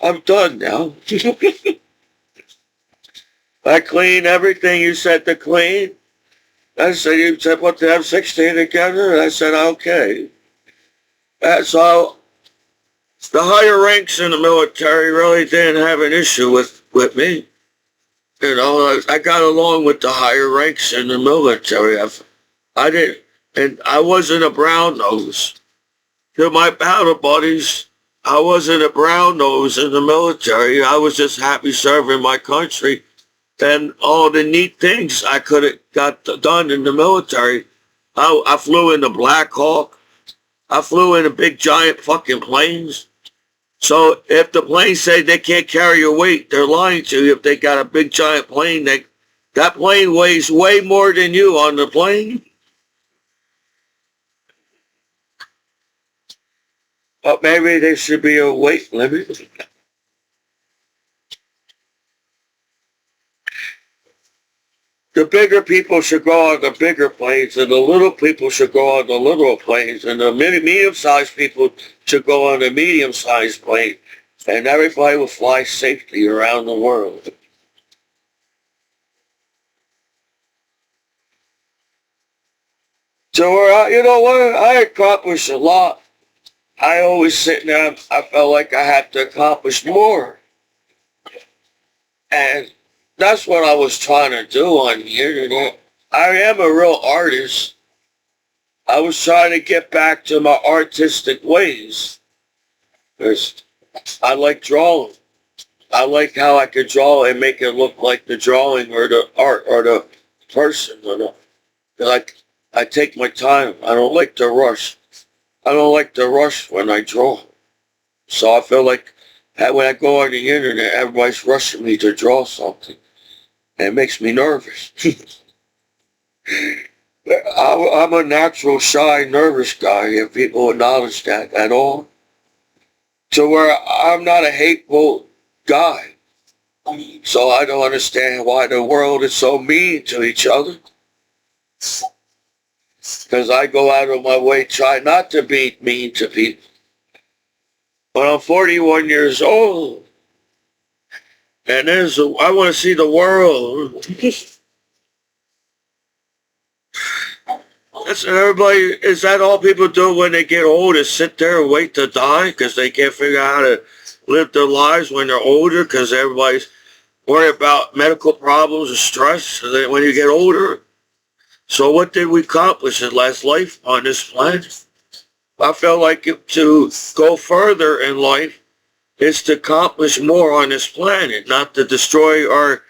I'm done now. I cleaned everything you said to clean. I said, you said put the M16 together? And I said, okay. And so the higher ranks in the military really didn't have an issue with me. You know, I got along with the higher ranks in the military. I didn't, and I wasn't a brown nose. To my battle buddies, I wasn't a brown nose in the military. I was just happy serving my country and all the neat things I could have got done in the military. I flew in the Black Hawk. I flew in the big giant fucking planes. So if the plane say they can't carry your weight, they're lying to you. If they got a big giant plane, that plane weighs way more than you on the plane. But maybe there should be a weight limit. The bigger people should go on the bigger planes, and the little people should go on the little planes, and the medium-sized people should go on the medium-sized plane, and everybody will fly safely around the world. So, you know what? I accomplished a lot. I always sit there, I felt like I had to accomplish more. And that's what I was trying to do on the internet. I am a real artist. I was trying to get back to my artistic ways. Because I like drawing. I like how I could draw and make it look like the drawing or the art or the person. I take my time. I don't like to rush. I don't like to rush when I draw. So I feel like when I go on the internet, everybody's rushing me to draw something. And it makes me nervous. I'm a natural, shy, nervous guy, if people acknowledge that at all. To where I'm not a hateful guy. So I don't understand why the world is so mean to each other. Because I go out of my way, try not to be mean to people. But I'm 41 years old. And I want to see the world. That's everybody. Is that all people do when they get old? Is sit there and wait to die because they can't figure out how to live their lives when they're older? Because everybody's worried about medical problems and stress when you get older. So what did we accomplish in last life on this planet? I felt like to go further in life is to accomplish more on this planet, not to destroy our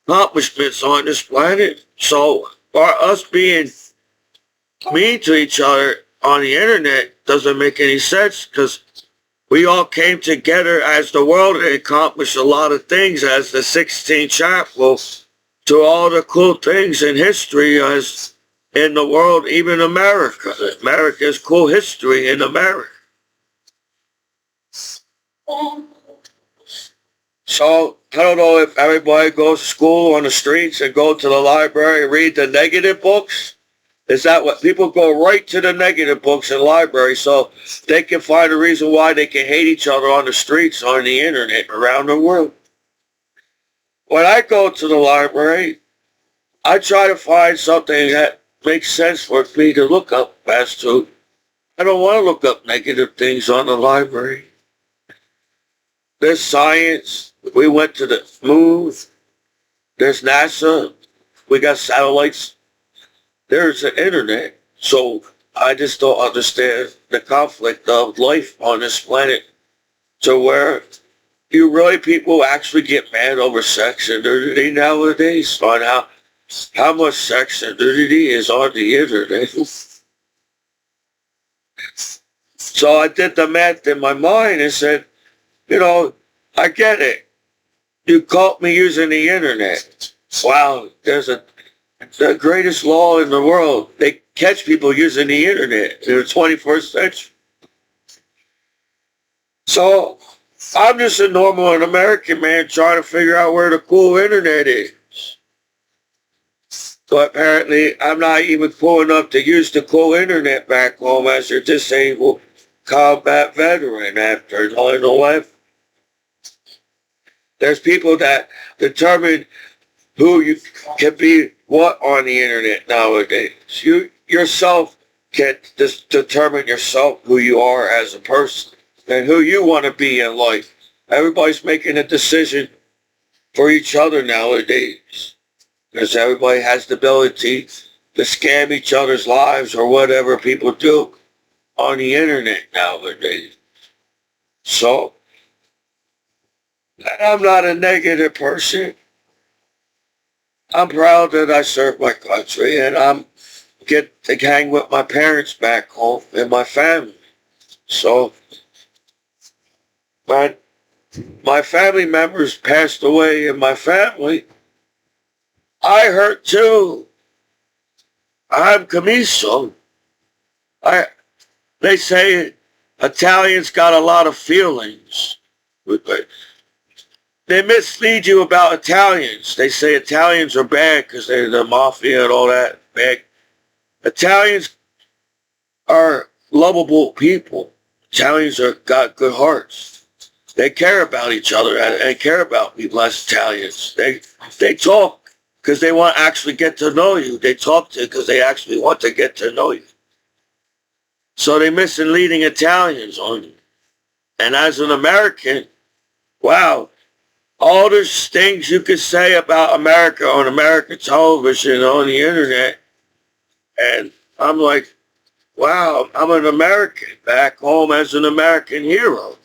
accomplishments on this planet. So us being mean to each other on the internet doesn't make any sense because we all came together as the world and accomplished a lot of things as the 16th chapel to all the cool things in history as in the world, even America. America's cool history in America. So, I don't know if everybody goes to school on the streets and go to the library and read the negative books. Is that what people go right to the negative books in the library so they can find a reason why they can hate each other on the streets, on the internet, around the world? When I go to the library, I try to find something that makes sense for me to look up as to. I don't want to look up negative things on the library. There's science. We went to the moon. There's NASA. We got satellites. There's the internet. So I just don't understand the conflict of life on this planet to where people actually get mad over sex and nudity nowadays on how much sex and nudity is on the internet. So I did the math in my mind and said, You know, I get it. You caught me using the internet. Wow, there's the greatest law in the world. They catch people using the internet in the 21st century. So I'm just a normal American man trying to figure out where the cool internet is. But apparently I'm not even cool enough to use the cool internet back home as a disabled combat veteran after 9/11. There's people that determine who you can be what on the internet nowadays. You yourself can determine yourself who you are as a person and who you want to be in life. Everybody's making a decision for each other nowadays because everybody has the ability to scam each other's lives or whatever people do on the internet nowadays. So, I'm not a negative person. I'm proud that I serve my country and I'm get to hang with my parents back home and my family. So, when my family members passed away in my family, I hurt too. I'm Commiso. They say Italians got a lot of feelings. They mislead you about Italians. They say Italians are bad because they're the mafia and all that. Bad. Italians are lovable people. Italians got good hearts. They care about each other and care about people as Italians. They talk because they want to actually get to know you. They talk to because they actually want to get to know you. So they misleading Italians on you. And as an American, wow, all those things you could say about America on American television, on the internet. And I'm like, wow, I'm an American back home as an American hero.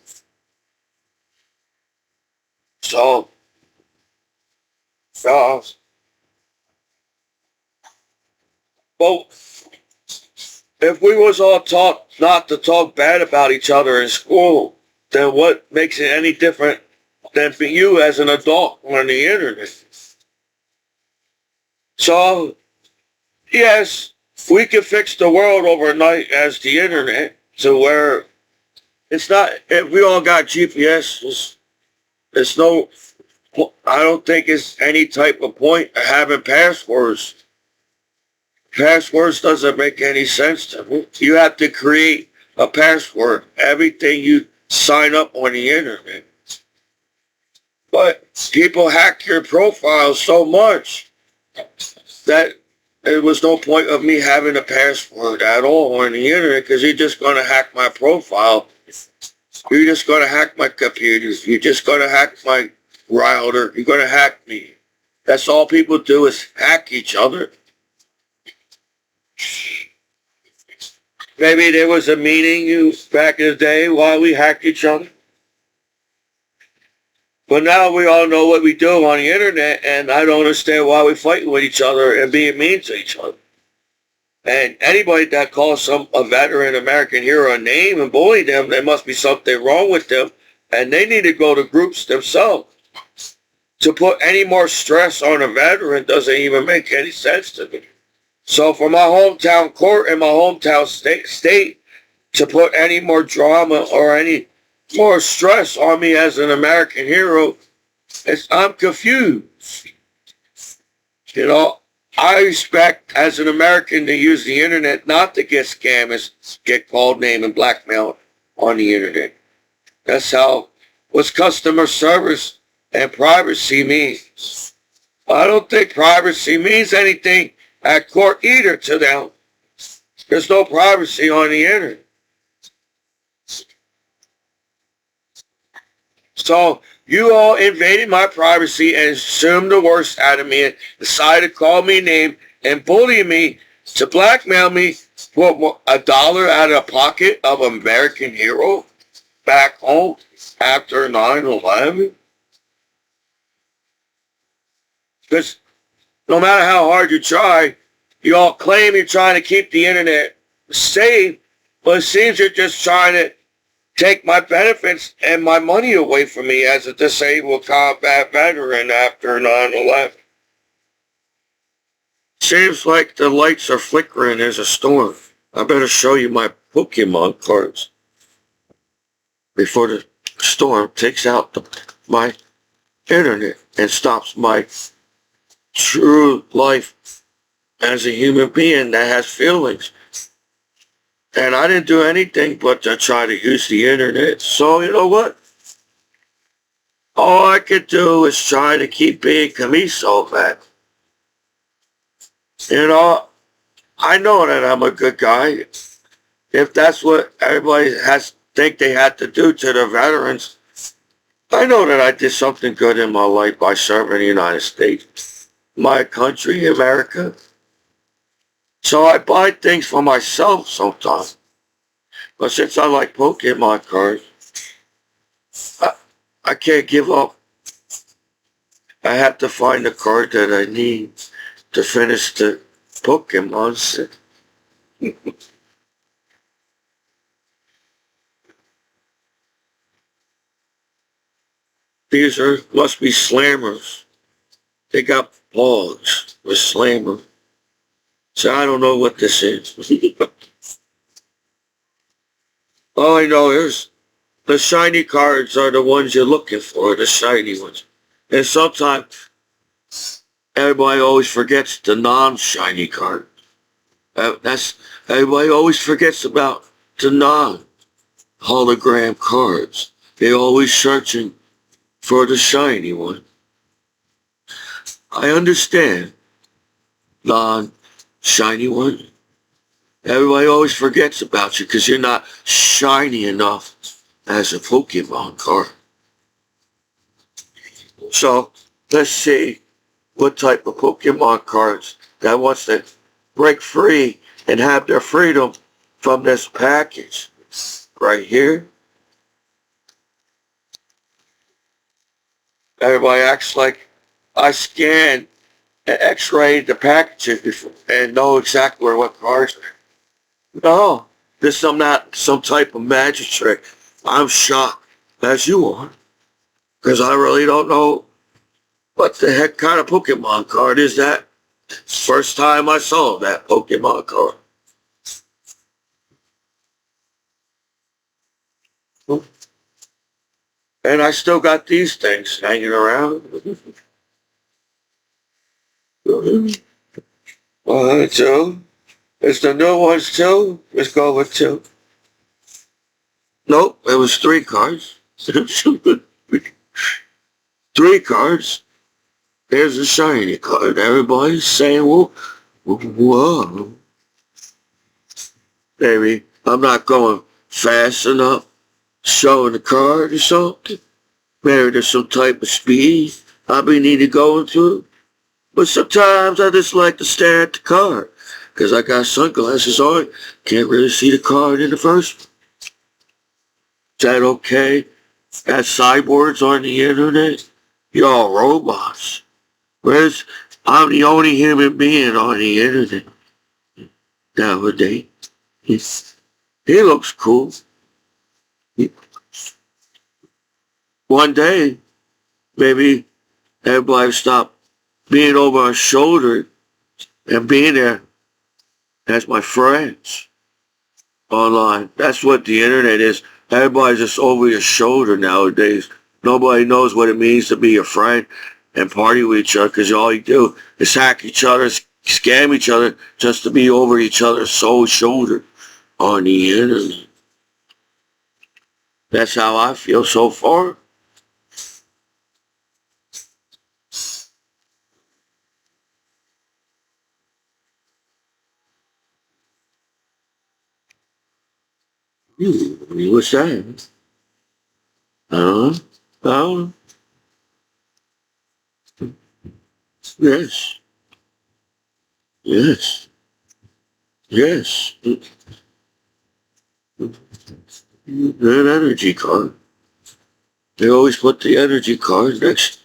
So, well, if we was all taught not to talk bad about each other in school, then what makes it any different than for you as an adult on the internet? So, yes, we can fix the world overnight as the internet to where it's not, if we all got GPS, it's no, I don't think it's any type of point of having passwords. Passwords doesn't make any sense to me. You have to create a password. Everything you sign up on the internet. But people hack your profile so much that there was no point of me having a password at all on the internet because you're just going to hack my profile. You're just going to hack my computers. You're just going to hack my router. You're going to hack me. That's all people do is hack each other. Maybe there was a meeting back in the day while we hacked each other. But now we all know what we do on the internet, and I don't understand why we're fighting with each other and being mean to each other. And anybody that calls a veteran American hero a name and bully them, there must be something wrong with them, and they need to go to groups themselves. To put any more stress on a veteran doesn't even make any sense to me. So for my hometown court and my hometown state to put any more drama or any more stress on me as an American hero, I'm confused. You know, I expect as an American to use the internet not to get scammed, get called name and blackmailed on the internet. That's what customer service and privacy means. I don't think privacy means anything at court either to them. There's no privacy on the internet. So you all invaded my privacy and assumed the worst out of me and decided to call me a name and bully me to blackmail me for $1 out of the pocket of an American hero back home after 9/11. Because no matter how hard you try, you all claim you're trying to keep the internet safe, but it seems you're just trying to take my benefits and my money away from me as a disabled combat veteran after 9/11. Seems like the lights are flickering. There's a storm. I better show you my Pokemon cards before the storm takes out my internet and stops my true life as a human being that has feelings. And I didn't do anything but to try to use the internet. So you know what? All I could do is try to keep being Commiso back. You know, I know that I'm a good guy. If that's what everybody has think they had to do to the veterans, I know that I did something good in my life by serving the United States, my country, America. So I buy things for myself sometimes. But since I like Pokemon cards, I can't give up. I have to find the card that I need to finish the Pokemon set. These must be slammers. They got balls with slammer. So I don't know what this is. All I know is the shiny cards are the ones you're looking for, the shiny ones. And sometimes everybody always forgets the non-shiny card. Everybody always forgets about the non-hologram cards. They're always searching for the shiny one. I understand non-shiny one. Everybody always forgets about you because you're not shiny enough as a Pokemon card. So let's see what type of Pokemon cards that wants to break free and have their freedom from this package right here. Everybody acts like I scanned and x-rayed the packages before and know exactly what cards are. No, this is not some type of magic trick. I'm shocked, as you are, because I really don't know what the heck kind of Pokemon card is that. First time I saw that Pokemon card. And I still got these things hanging around. Two. It's the new ones too. Let's go with two. Nope, it was three cards. Three cards. There's a shiny card. Everybody's saying, whoa. Maybe I'm not going fast enough showing the card or something. Maybe there's some type of speed I be need to go through. But sometimes I just like to stare at the card because I got sunglasses on. Can't really see the card in the first place. Is that okay? As cyborgs on the internet? Y'all robots. I'm the only human being on the internet nowadays. He looks cool. One day, maybe everybody stop being over our shoulder and being there as my friends online. That's what the internet is. Everybody's just over your shoulder nowadays. Nobody knows what it means to be your friend and party with each other because all you do is hack each other, scam each other just to be over each other's shoulder on the internet. That's how I feel so far. What's that? Uh, yes. Yes. Yes. An energy card. They always put the energy card next.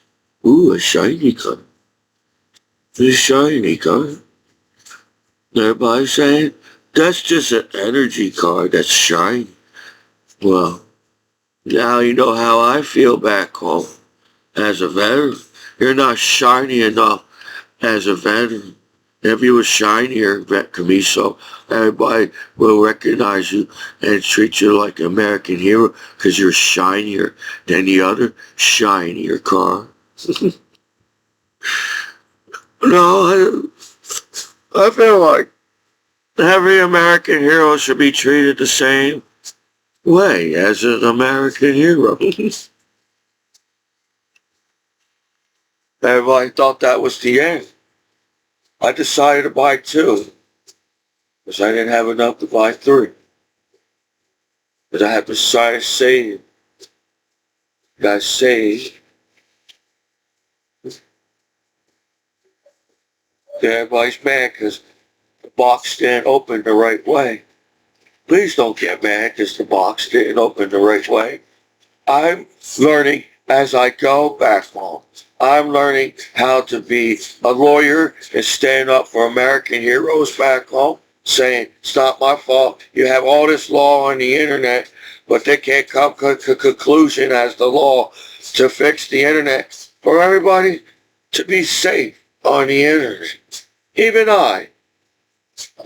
Ooh, a shiny card. A shiny card. Everybody's saying, that's just an energy card that's shiny. Well, Now you know how I feel back home as a veteran. You're not shiny enough as a veteran. If you were shinier, Vet Commiso, everybody will recognize you and treat you like an American hero because you're shinier than the other shinier car. No, I feel like every American hero should be treated the same way as an American hero. Everybody thought that was the end. I decided to buy two because I didn't have enough to buy three. Because I had to try to save. Got saved. Everybody's mad because the box didn't open the right way. Please don't get mad because the box didn't open the right way. I'm learning as I go back home. I'm learning how to be a lawyer and stand up for American heroes back home, saying, it's not my fault. You have all this law on the internet, but they can't come to a conclusion as the law to fix the internet for everybody to be safe on the internet. Even I,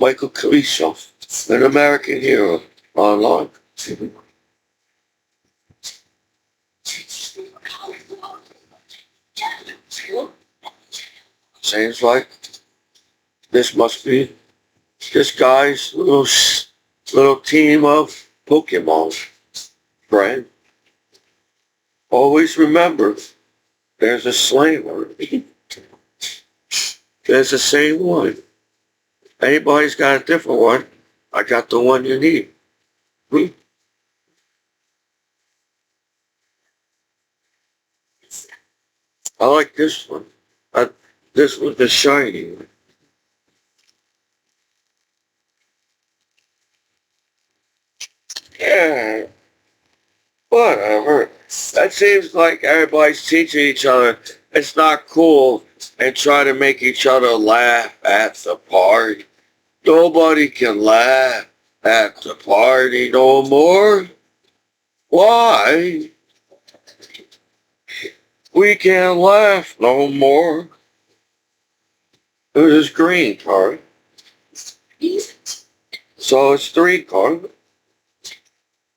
Michael Commiso, an American hero online. Seems like this must be this guy's little team of Pokemon friend. Always remember, there's a slang word. There's the same one. Anybody's got a different one. I got the one you need. I like this one. This one's the shiny one. Yeah, whatever. That seems like everybody's teaching each other it's not cool and trying to make each other laugh at the party. Nobody can laugh at the party no more. Why? We can't laugh no more. There's this green card. So it's three cards.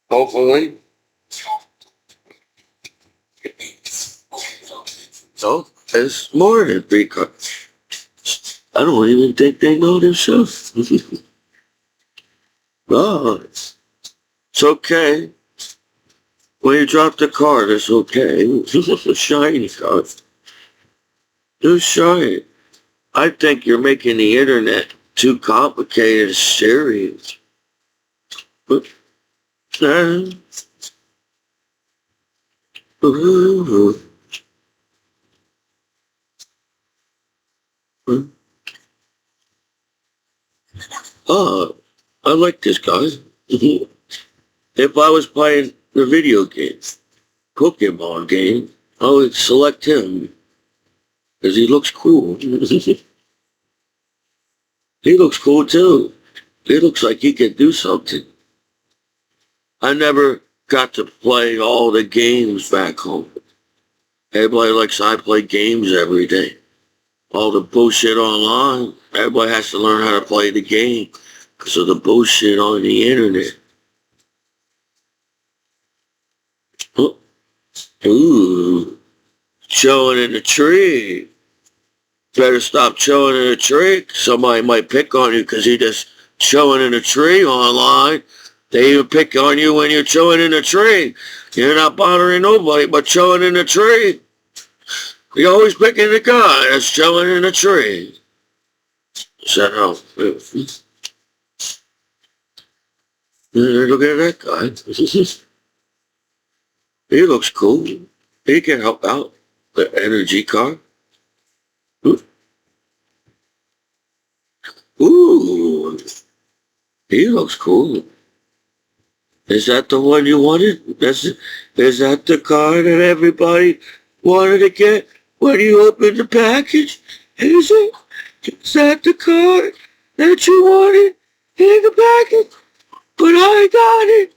Hopefully. So it's more than three cards. I don't even think they know themselves. Oh, it's okay. When you drop the card, it's okay. It's a shiny card. It's shiny. I think you're making the internet too complicated and serious. But, oh, I like this guy. If I was playing the video game, Pokemon game, I would select him because he looks cool. He looks cool too. He looks like he can do something. I never got to play all the games back home. Everybody likes I play games every day. All the bullshit online. Everybody has to learn how to play the game because of the bullshit on the internet. Ooh, chilling in the tree. Better stop chilling in a tree. Somebody might pick on you because you're just chilling in a tree online. They even pick on you when you're chilling in a tree. You're not bothering nobody but chilling in a tree. You're always picking the guy that's chilling in a tree. So, look at that guy. He looks cool. He can help out the energy car. Ooh, he looks cool. Is that the one you wanted? Is that the car that everybody wanted to get when you opened the package? Is it? Is that the car that you wanted in the package? But I got it.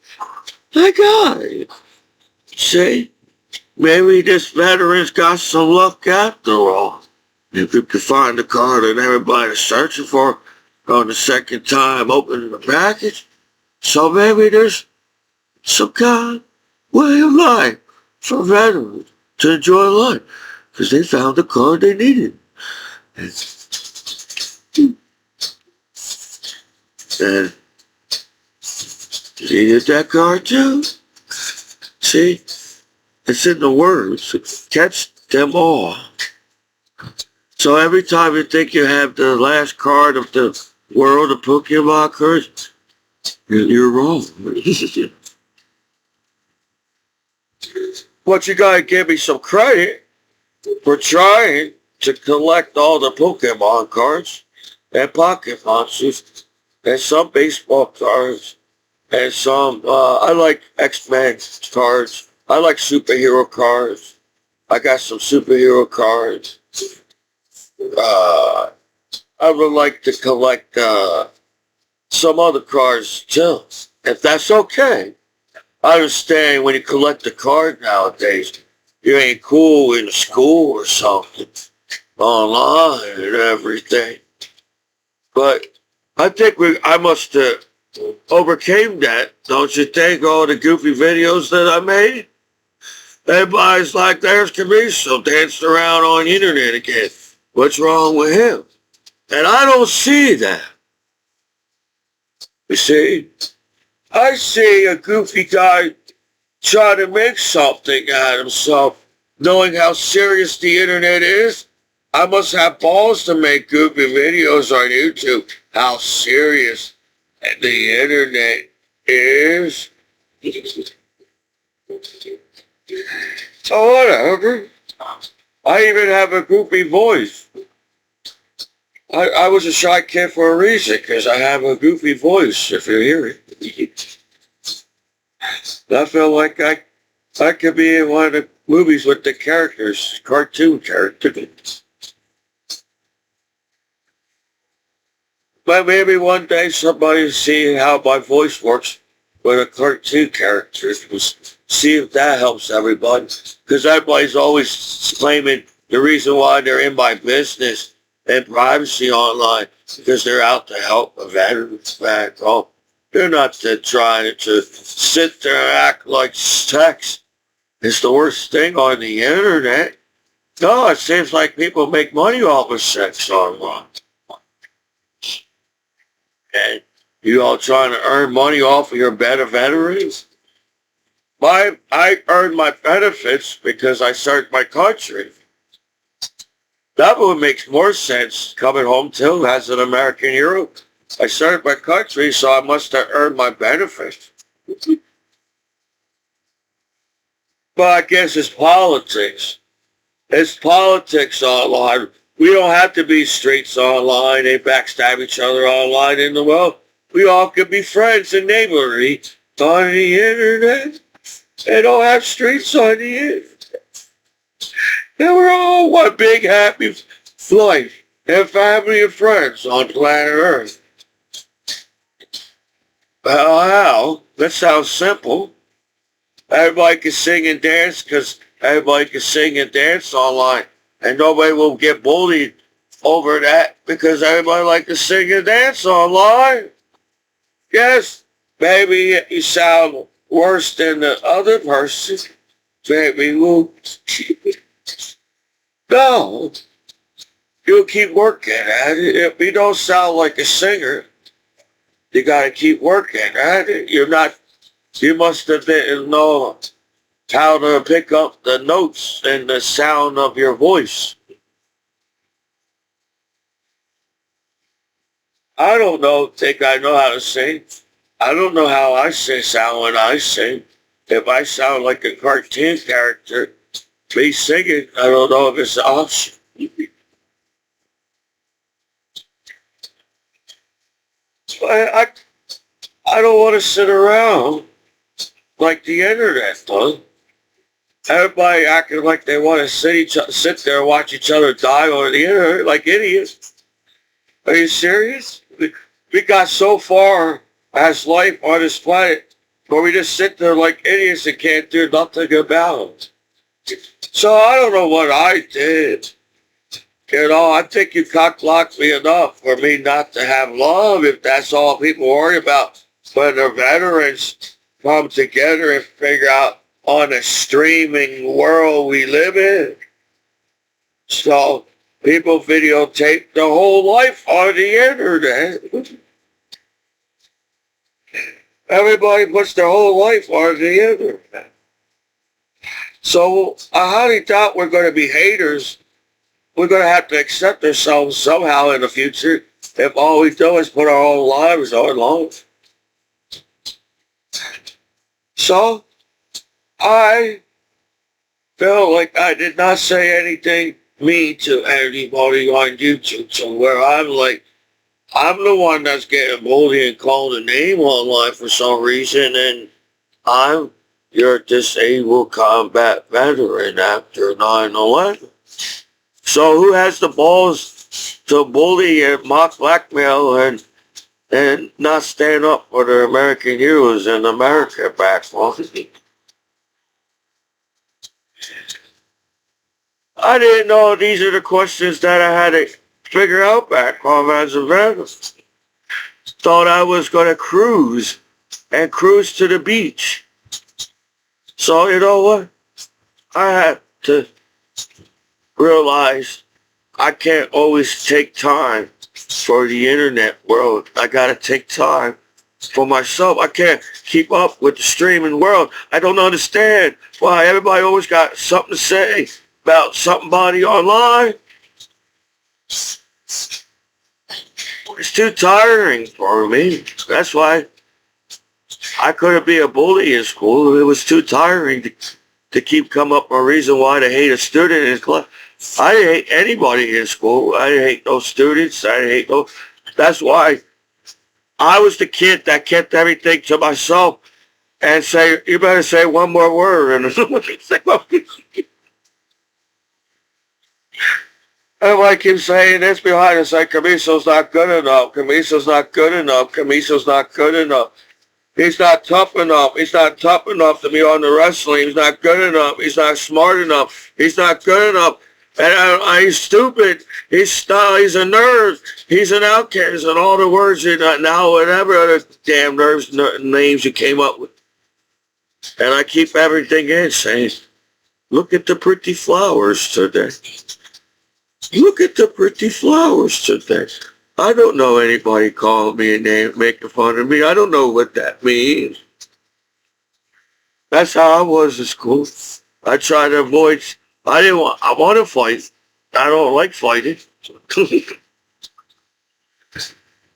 I got it. See? Maybe this veteran's got some luck after all. If you can find the car that everybody's searching for on the second time opening the package, so maybe there's some kind of way of life for veterans to enjoy life because they found the car they needed. And you get that car too? See? It's in the words. Catch them all. So every time you think you have the last card of the world of Pokemon cards, you're wrong. But you gotta give me some credit for trying to collect all the Pokemon cards and pocket monsters and some baseball cards and some, I like X-Men cards. I like superhero cards. I got some superhero cards. I would like to collect some other cards too, if that's okay. I understand when you collect a card nowadays, you ain't cool in school or something, online and everything. But I think I must have overcame that, don't you think? All the goofy videos that I made. Everybody's like, there's Commiso dancing around on the internet again. What's wrong with him? And I don't see that. You see? I see a goofy guy trying to make something out of himself, knowing how serious the internet is. I must have balls to make goofy videos on YouTube. How serious the internet is. So whatever. I even have a goofy voice. I was a shy kid for a reason, because I have a goofy voice, if you hear it. I feel like I could be in one of the movies with the characters, cartoon characters. But maybe one day somebody will see how my voice works with a cartoon character. See if that helps everybody. Because everybody's always claiming the reason why they're in my business and privacy online, because they're out to help a veterans back home. They're not trying to sit there and act like sex is the worst thing on the internet. No, it seems like people make money off of sex online. And you all trying to earn money off of your better veterans? I earned my benefits because I served my country. That one makes more sense coming home too as an American hero. I served my country, so I must have earned my benefits. But I guess it's politics. It's politics online. We don't have to be streets online. They backstab each other online in the world. We all could be friends and neighborly on the internet. They don't have streets on the internet. And we're all one big happy life and family and friends on planet Earth. Well, how? That sounds simple. Everybody can sing and dance because everybody can sing and dance online. And nobody will get bullied over that because everybody likes to sing and dance online. Yes, maybe you sound worse than the other person. Maybe we'll... No. You'll keep working at it. If you don't sound like a singer, you gotta keep working at it. You must have know how to pick up the notes and the sound of your voice. I don't think I know how to sing. I don't know how I sound when I sing. If I sound like a cartoon character, me singing, I don't know if it's an option. I don't want to sit around like the internet does. Everybody acting like they want to sit there and watch each other die on the internet like idiots. Are you serious? We got so far as life on this planet, But we just sit there like idiots and can't do nothing about it. So I don't know what I did. You know, I think you cock-blocked me enough for me not to have love if that's all people worry about. When the veterans come together and figure out on a streaming world we live in. So people videotape their whole life on the internet. Everybody puts their whole life on the internet. So I highly doubt we're going to be haters. We're going to have to accept ourselves somehow in the future if all we do is put our whole lives online. So I feel like I did not say anything mean to anybody on YouTube. So where I'm like, I'm the one that's getting bullied and called a name online for some reason, and I'm your disabled combat veteran after 9/11. So who has the balls to bully and mock blackmail and not stand up for the American heroes in America back home? I didn't know these are the questions that I had to figure out back home as a veteran. Thought I was going to cruise to the beach. So you know what? I had to realize I can't always take time for the internet world. I got to take time for myself. I can't keep up with the streaming world. I don't understand why everybody always got something to say about somebody online. It's too tiring for me. That's why I couldn't be a bully in school. It was too tiring to keep come up with a reason why to hate a student in class. I didn't hate anybody in school. I didn't hate no students. I didn't hate no. That's why I was the kid that kept everything to myself and say, you better say one more word. And everybody keeps saying this behind us, like, Commiso's not good enough. Commiso's not good enough. Commiso's not good enough. He's not tough enough. He's not tough enough to be on the wrestling. He's not good enough. He's not smart enough. He's not good enough. And he's stupid. He's a nerd. He's an outcast. And all the words now, whatever other damn names you came up with. And I keep everything in saying, look at the pretty flowers today. Look at the pretty flowers today. I don't know anybody calling me a name, making fun of me. I don't know what that means. That's how I was in school. I try to avoid. I want to fight. I don't like fighting. I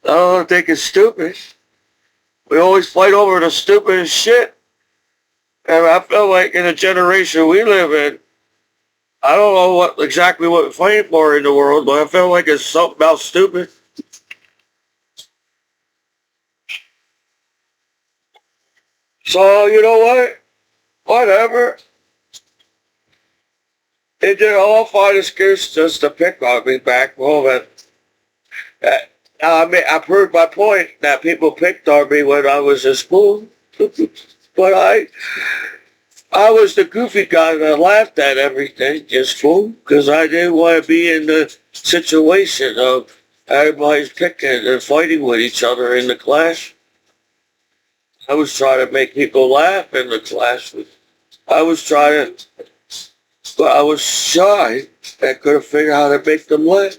don't think it's stupid. We always fight over the stupidest shit. And I feel like in the generation we live in, I don't know exactly what we're fighting for in the world, but I feel like it's something about stupid. So, you know what? Whatever. They did all find excuse just to pick on me back home. I proved my point that people picked on me when I was in school. But I was the goofy guy that laughed at everything in school because I didn't want to be in the situation of everybody's picking and fighting with each other in the class. I was trying to make people laugh in the class. I was shy and couldn't figure out how to make them laugh.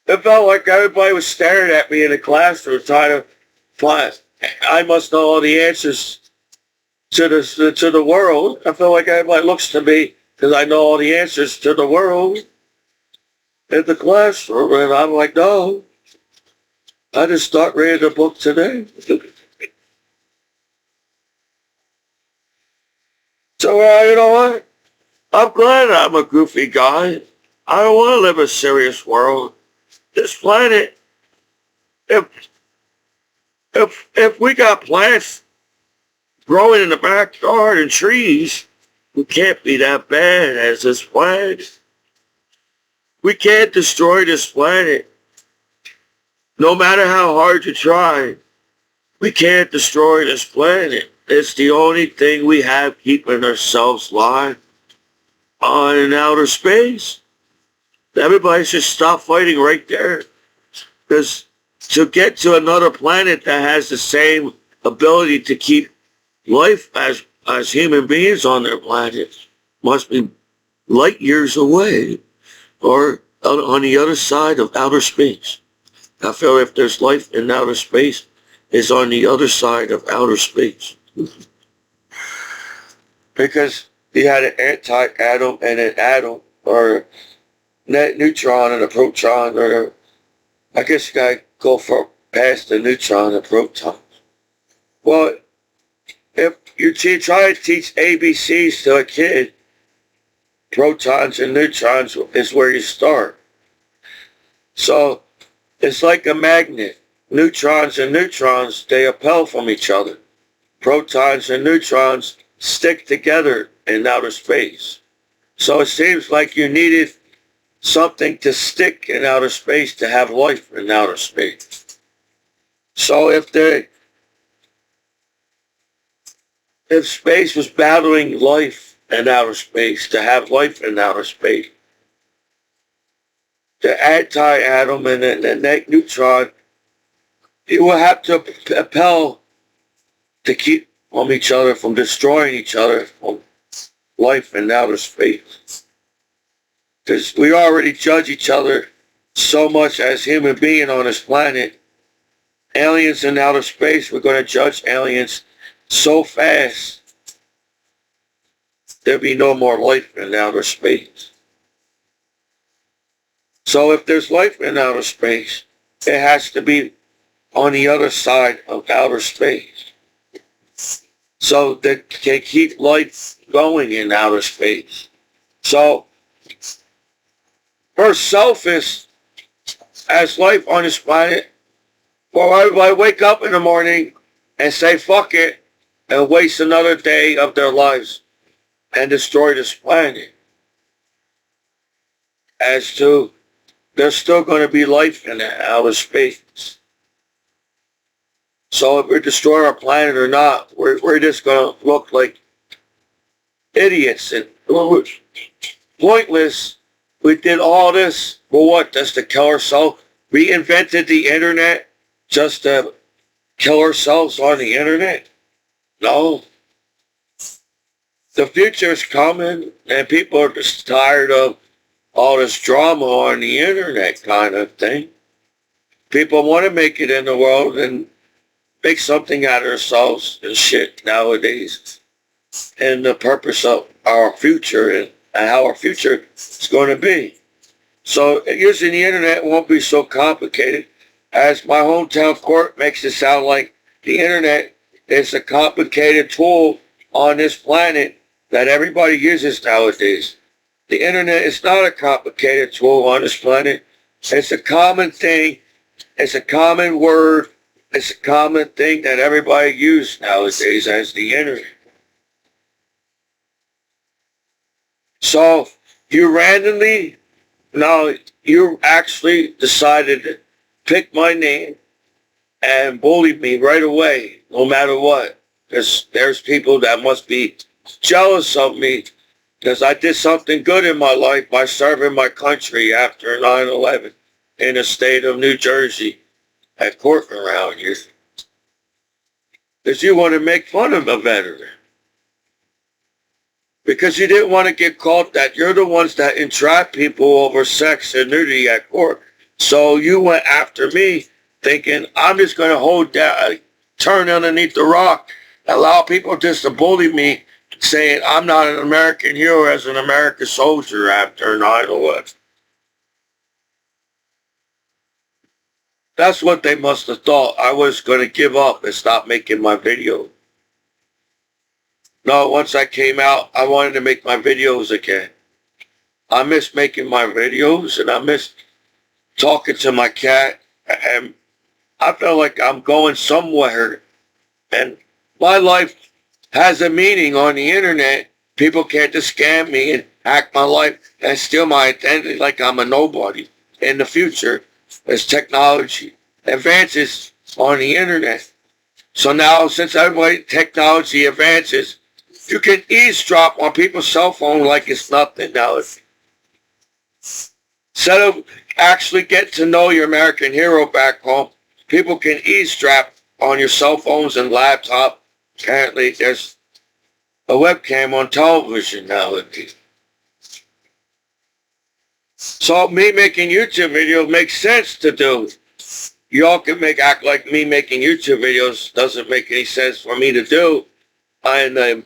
It felt like everybody was staring at me in the classroom trying to find. I must know all the answers to the world. I feel like everybody looks to me because I know all the answers to the world in the classroom, and I'm like, no. I just start reading the book today. So, you know what? I'm glad I'm a goofy guy. I don't want to live a serious world. This planet, if we got plants growing in the backyard and trees, we can't be that bad as this planet. We can't destroy this planet. No matter how hard you try, we can't destroy this planet. It's the only thing we have keeping ourselves alive in outer space. Everybody should stop fighting right there. Because to get to another planet that has the same ability to keep life as human beings on their planet must be light years away or on the other side of outer space. I feel if there's life in outer space, it's on the other side of outer space. Because you had an anti-atom and an atom, or net neutron and a proton, or I guess you gotta go for past the neutron and proton. Well, if you try to teach ABCs to a kid, protons and neutrons is where you start. So it's like a magnet. Neutrons and neutrons, they repel from each other. Protons and neutrons stick together in outer space. So it seems like you needed something to stick in outer space to have life in outer space. So if space was battling life in outer space, to have life in outer space, the anti-atom and the net neutron, it will have to repel to keep from each other, from destroying each other, from life in outer space. Because we already judge each other so much as human beings on this planet. Aliens in outer space, we're going to judge aliens so fast, there'll be no more life in outer space. So if there's life in outer space, it has to be on the other side of outer space. So that can keep life going in outer space. So, for selfish as life on this planet, well, I wake up in the morning and say fuck it and waste another day of their lives and destroy this planet. As to, there's still going to be life in outer space. So if we destroy our planet or not, we're just going to look like idiots and pointless. We did all this for what? Just to kill ourselves? We invented the internet just to kill ourselves on the internet? No. The future is coming and people are just tired of all this drama on the internet kind of thing. People want to make it in the world and make something out of themselves and shit nowadays. And the purpose of our future and how our future is going to be. So using the internet won't be so complicated as my hometown court makes it sound like the internet is a complicated tool on this planet that everybody uses nowadays. The internet is not a complicated tool on this planet. It's a common thing. It's a common word. It's a common thing that everybody uses nowadays as the internet. So you actually decided to pick my name and bully me right away, no matter what. Because there's people that must be jealous of me because I did something good in my life by serving my country after 9/11 in the state of New Jersey at court around here. Because you want to make fun of a veteran. Because you didn't want to get caught that you're the ones that entrap people over sex and nudity at court. So you went after me thinking I'm just going to hold down, turn underneath the rock, allow people just to bully me, saying I'm not an American hero as an American soldier after 9/11. That's what they must have thought. I was going to give up and stop making my video. No, once I came out, I wanted to make my videos again. I miss making my videos and I miss talking to my cat. And I feel like I'm going somewhere. And my life has a meaning on the internet. People can't just scam me and hack my life and steal my identity like I'm a nobody. In the future, there's technology advances on the internet. So now, since technology advances, you can eavesdrop on people's cell phone like it's nothing now. Instead of actually getting to know your American hero back home, people can eavesdrop on your cell phones and laptop. Apparently, there's a webcam on television nowadays. So me making YouTube videos makes sense to do. Y'all can act like me making YouTube videos doesn't make any sense for me to do in the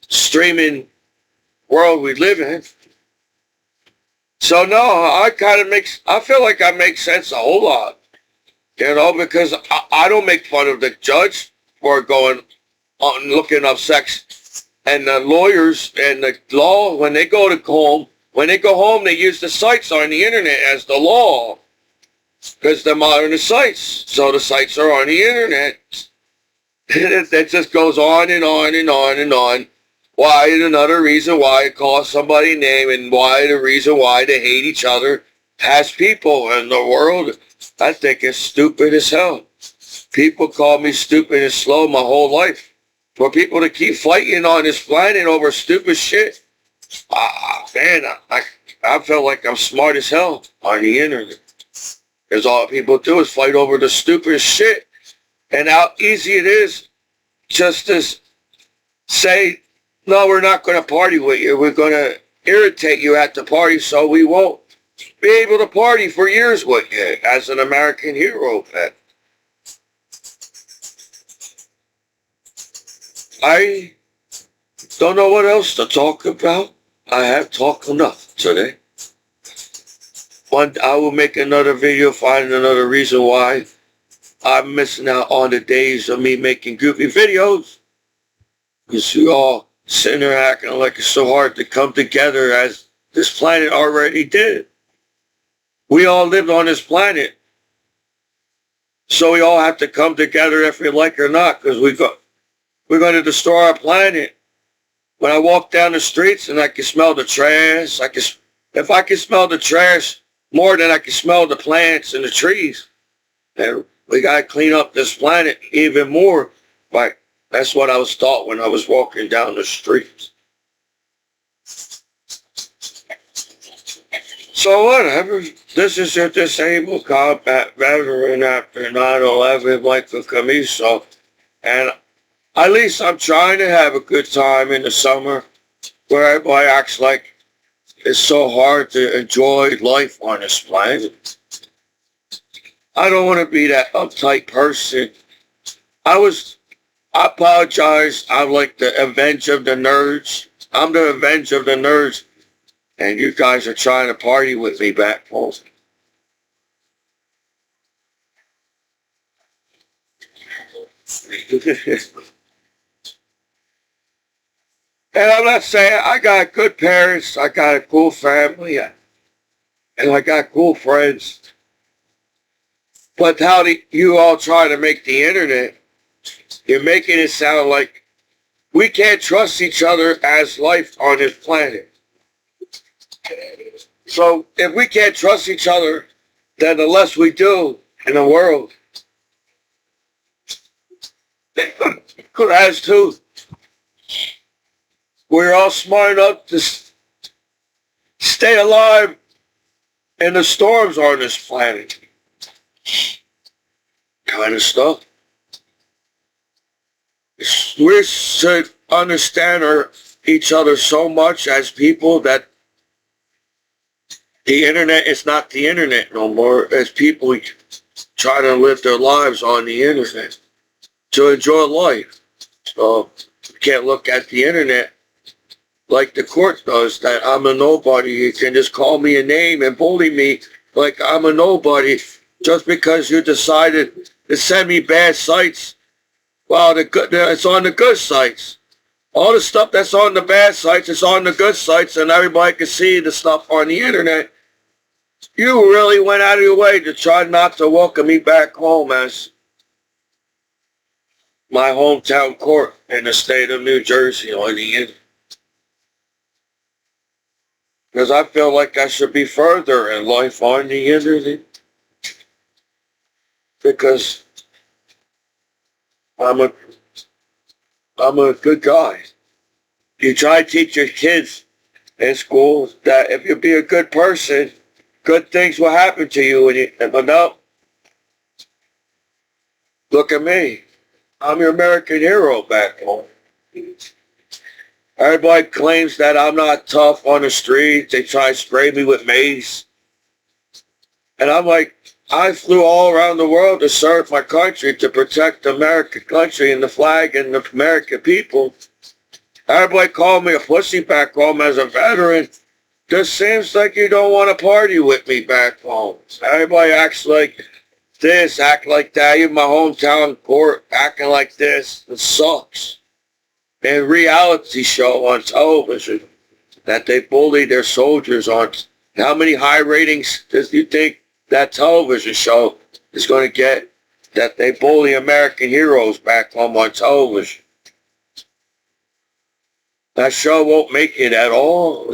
streaming world we live in. So no, I feel like I make sense a whole lot, because I don't make fun of the judge for going on looking up sex, and the lawyers and the law, when they go home, they use the sites on the internet as the law, because they're modern sites. So the sites are on the internet. It just goes on and on and on and on. Why, another reason why it calls somebody name, and why the reason why they hate each other as people in the world. I think it's stupid as hell. People call me stupid and slow my whole life. For people to keep fighting on this planet over stupid shit, man, I feel like I'm smart as hell on the internet. Because all people do is fight over the stupidest shit. And how easy it is just to say, no, we're not going to party with you. We're going to irritate you at the party so we won't be able to party for years with you as an American hero, pet. I don't know what else to talk about. I have talked enough today. I will make another video, find another reason why I'm missing out on the days of me making goofy videos. Because you all sitting there acting like it's so hard to come together as this planet already did. We all lived on this planet. So we all have to come together if we like it or not, because we're going to destroy our planet. When I walk down the streets and I can smell the trash, if I can smell the trash more than I can smell the plants and the trees, and we got to clean up this planet even more. Like, that's what I was taught when I was walking down the streets. So whatever. This is your disabled combat veteran after 9/11, Michael Commiso. And at least I'm trying to have a good time in the summer, where everybody acts like it's so hard to enjoy life on this planet. I don't want to be that uptight person. I apologize. I'm like the Avenge of the Nerds. I'm the Avenge of the Nerds. And you guys are trying to party with me back home. And I'm not saying I got good parents, I got a cool family, and I got cool friends. But how do you all try to make the internet? You're making it sound like we can't trust each other as life on this planet. So if we can't trust each other, then the less we do in the world. As to, we're all smart enough to stay alive in the storms on this planet. Kind of stuff. We should understand each other so much as people that the internet is not the internet no more. As people try to live their lives on the internet to enjoy life. So you can't look at the internet like the court does, that I'm a nobody. You can just call me a name and bully me like I'm a nobody just because you decided to send me bad sites. Well, it's on the good sites. All the stuff that's on the bad sites is on the good sites, and everybody can see the stuff on the internet. You really went out of your way to try not to welcome me back home as my hometown court in the state of New Jersey on the internet. Because I feel like I should be further in life on the internet. because I'm a good guy. You try to teach your kids in school that if you be a good person, good things will happen to you. But no, look at me. I'm your American hero back home. Everybody claims that I'm not tough on the street. They try to spray me with mace. And I'm like, I flew all around the world to serve my country, to protect the American country and the flag and the American people. Everybody called me a pussy back home as a veteran. Just seems like you don't want to party with me back home. Everybody acts like this, act like that. Even my hometown court acting like this. It sucks. And reality show on television that they bully their soldiers on. How many high ratings does you think that television show is going to get that they bully American heroes back home on television? That show won't make it at all.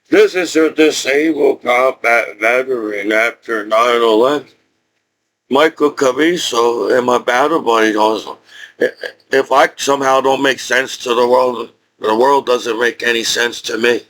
This is a disabled combat veteran after 9/11. Michael Commiso and my battle buddy also. If I somehow don't make sense to the world doesn't make any sense to me.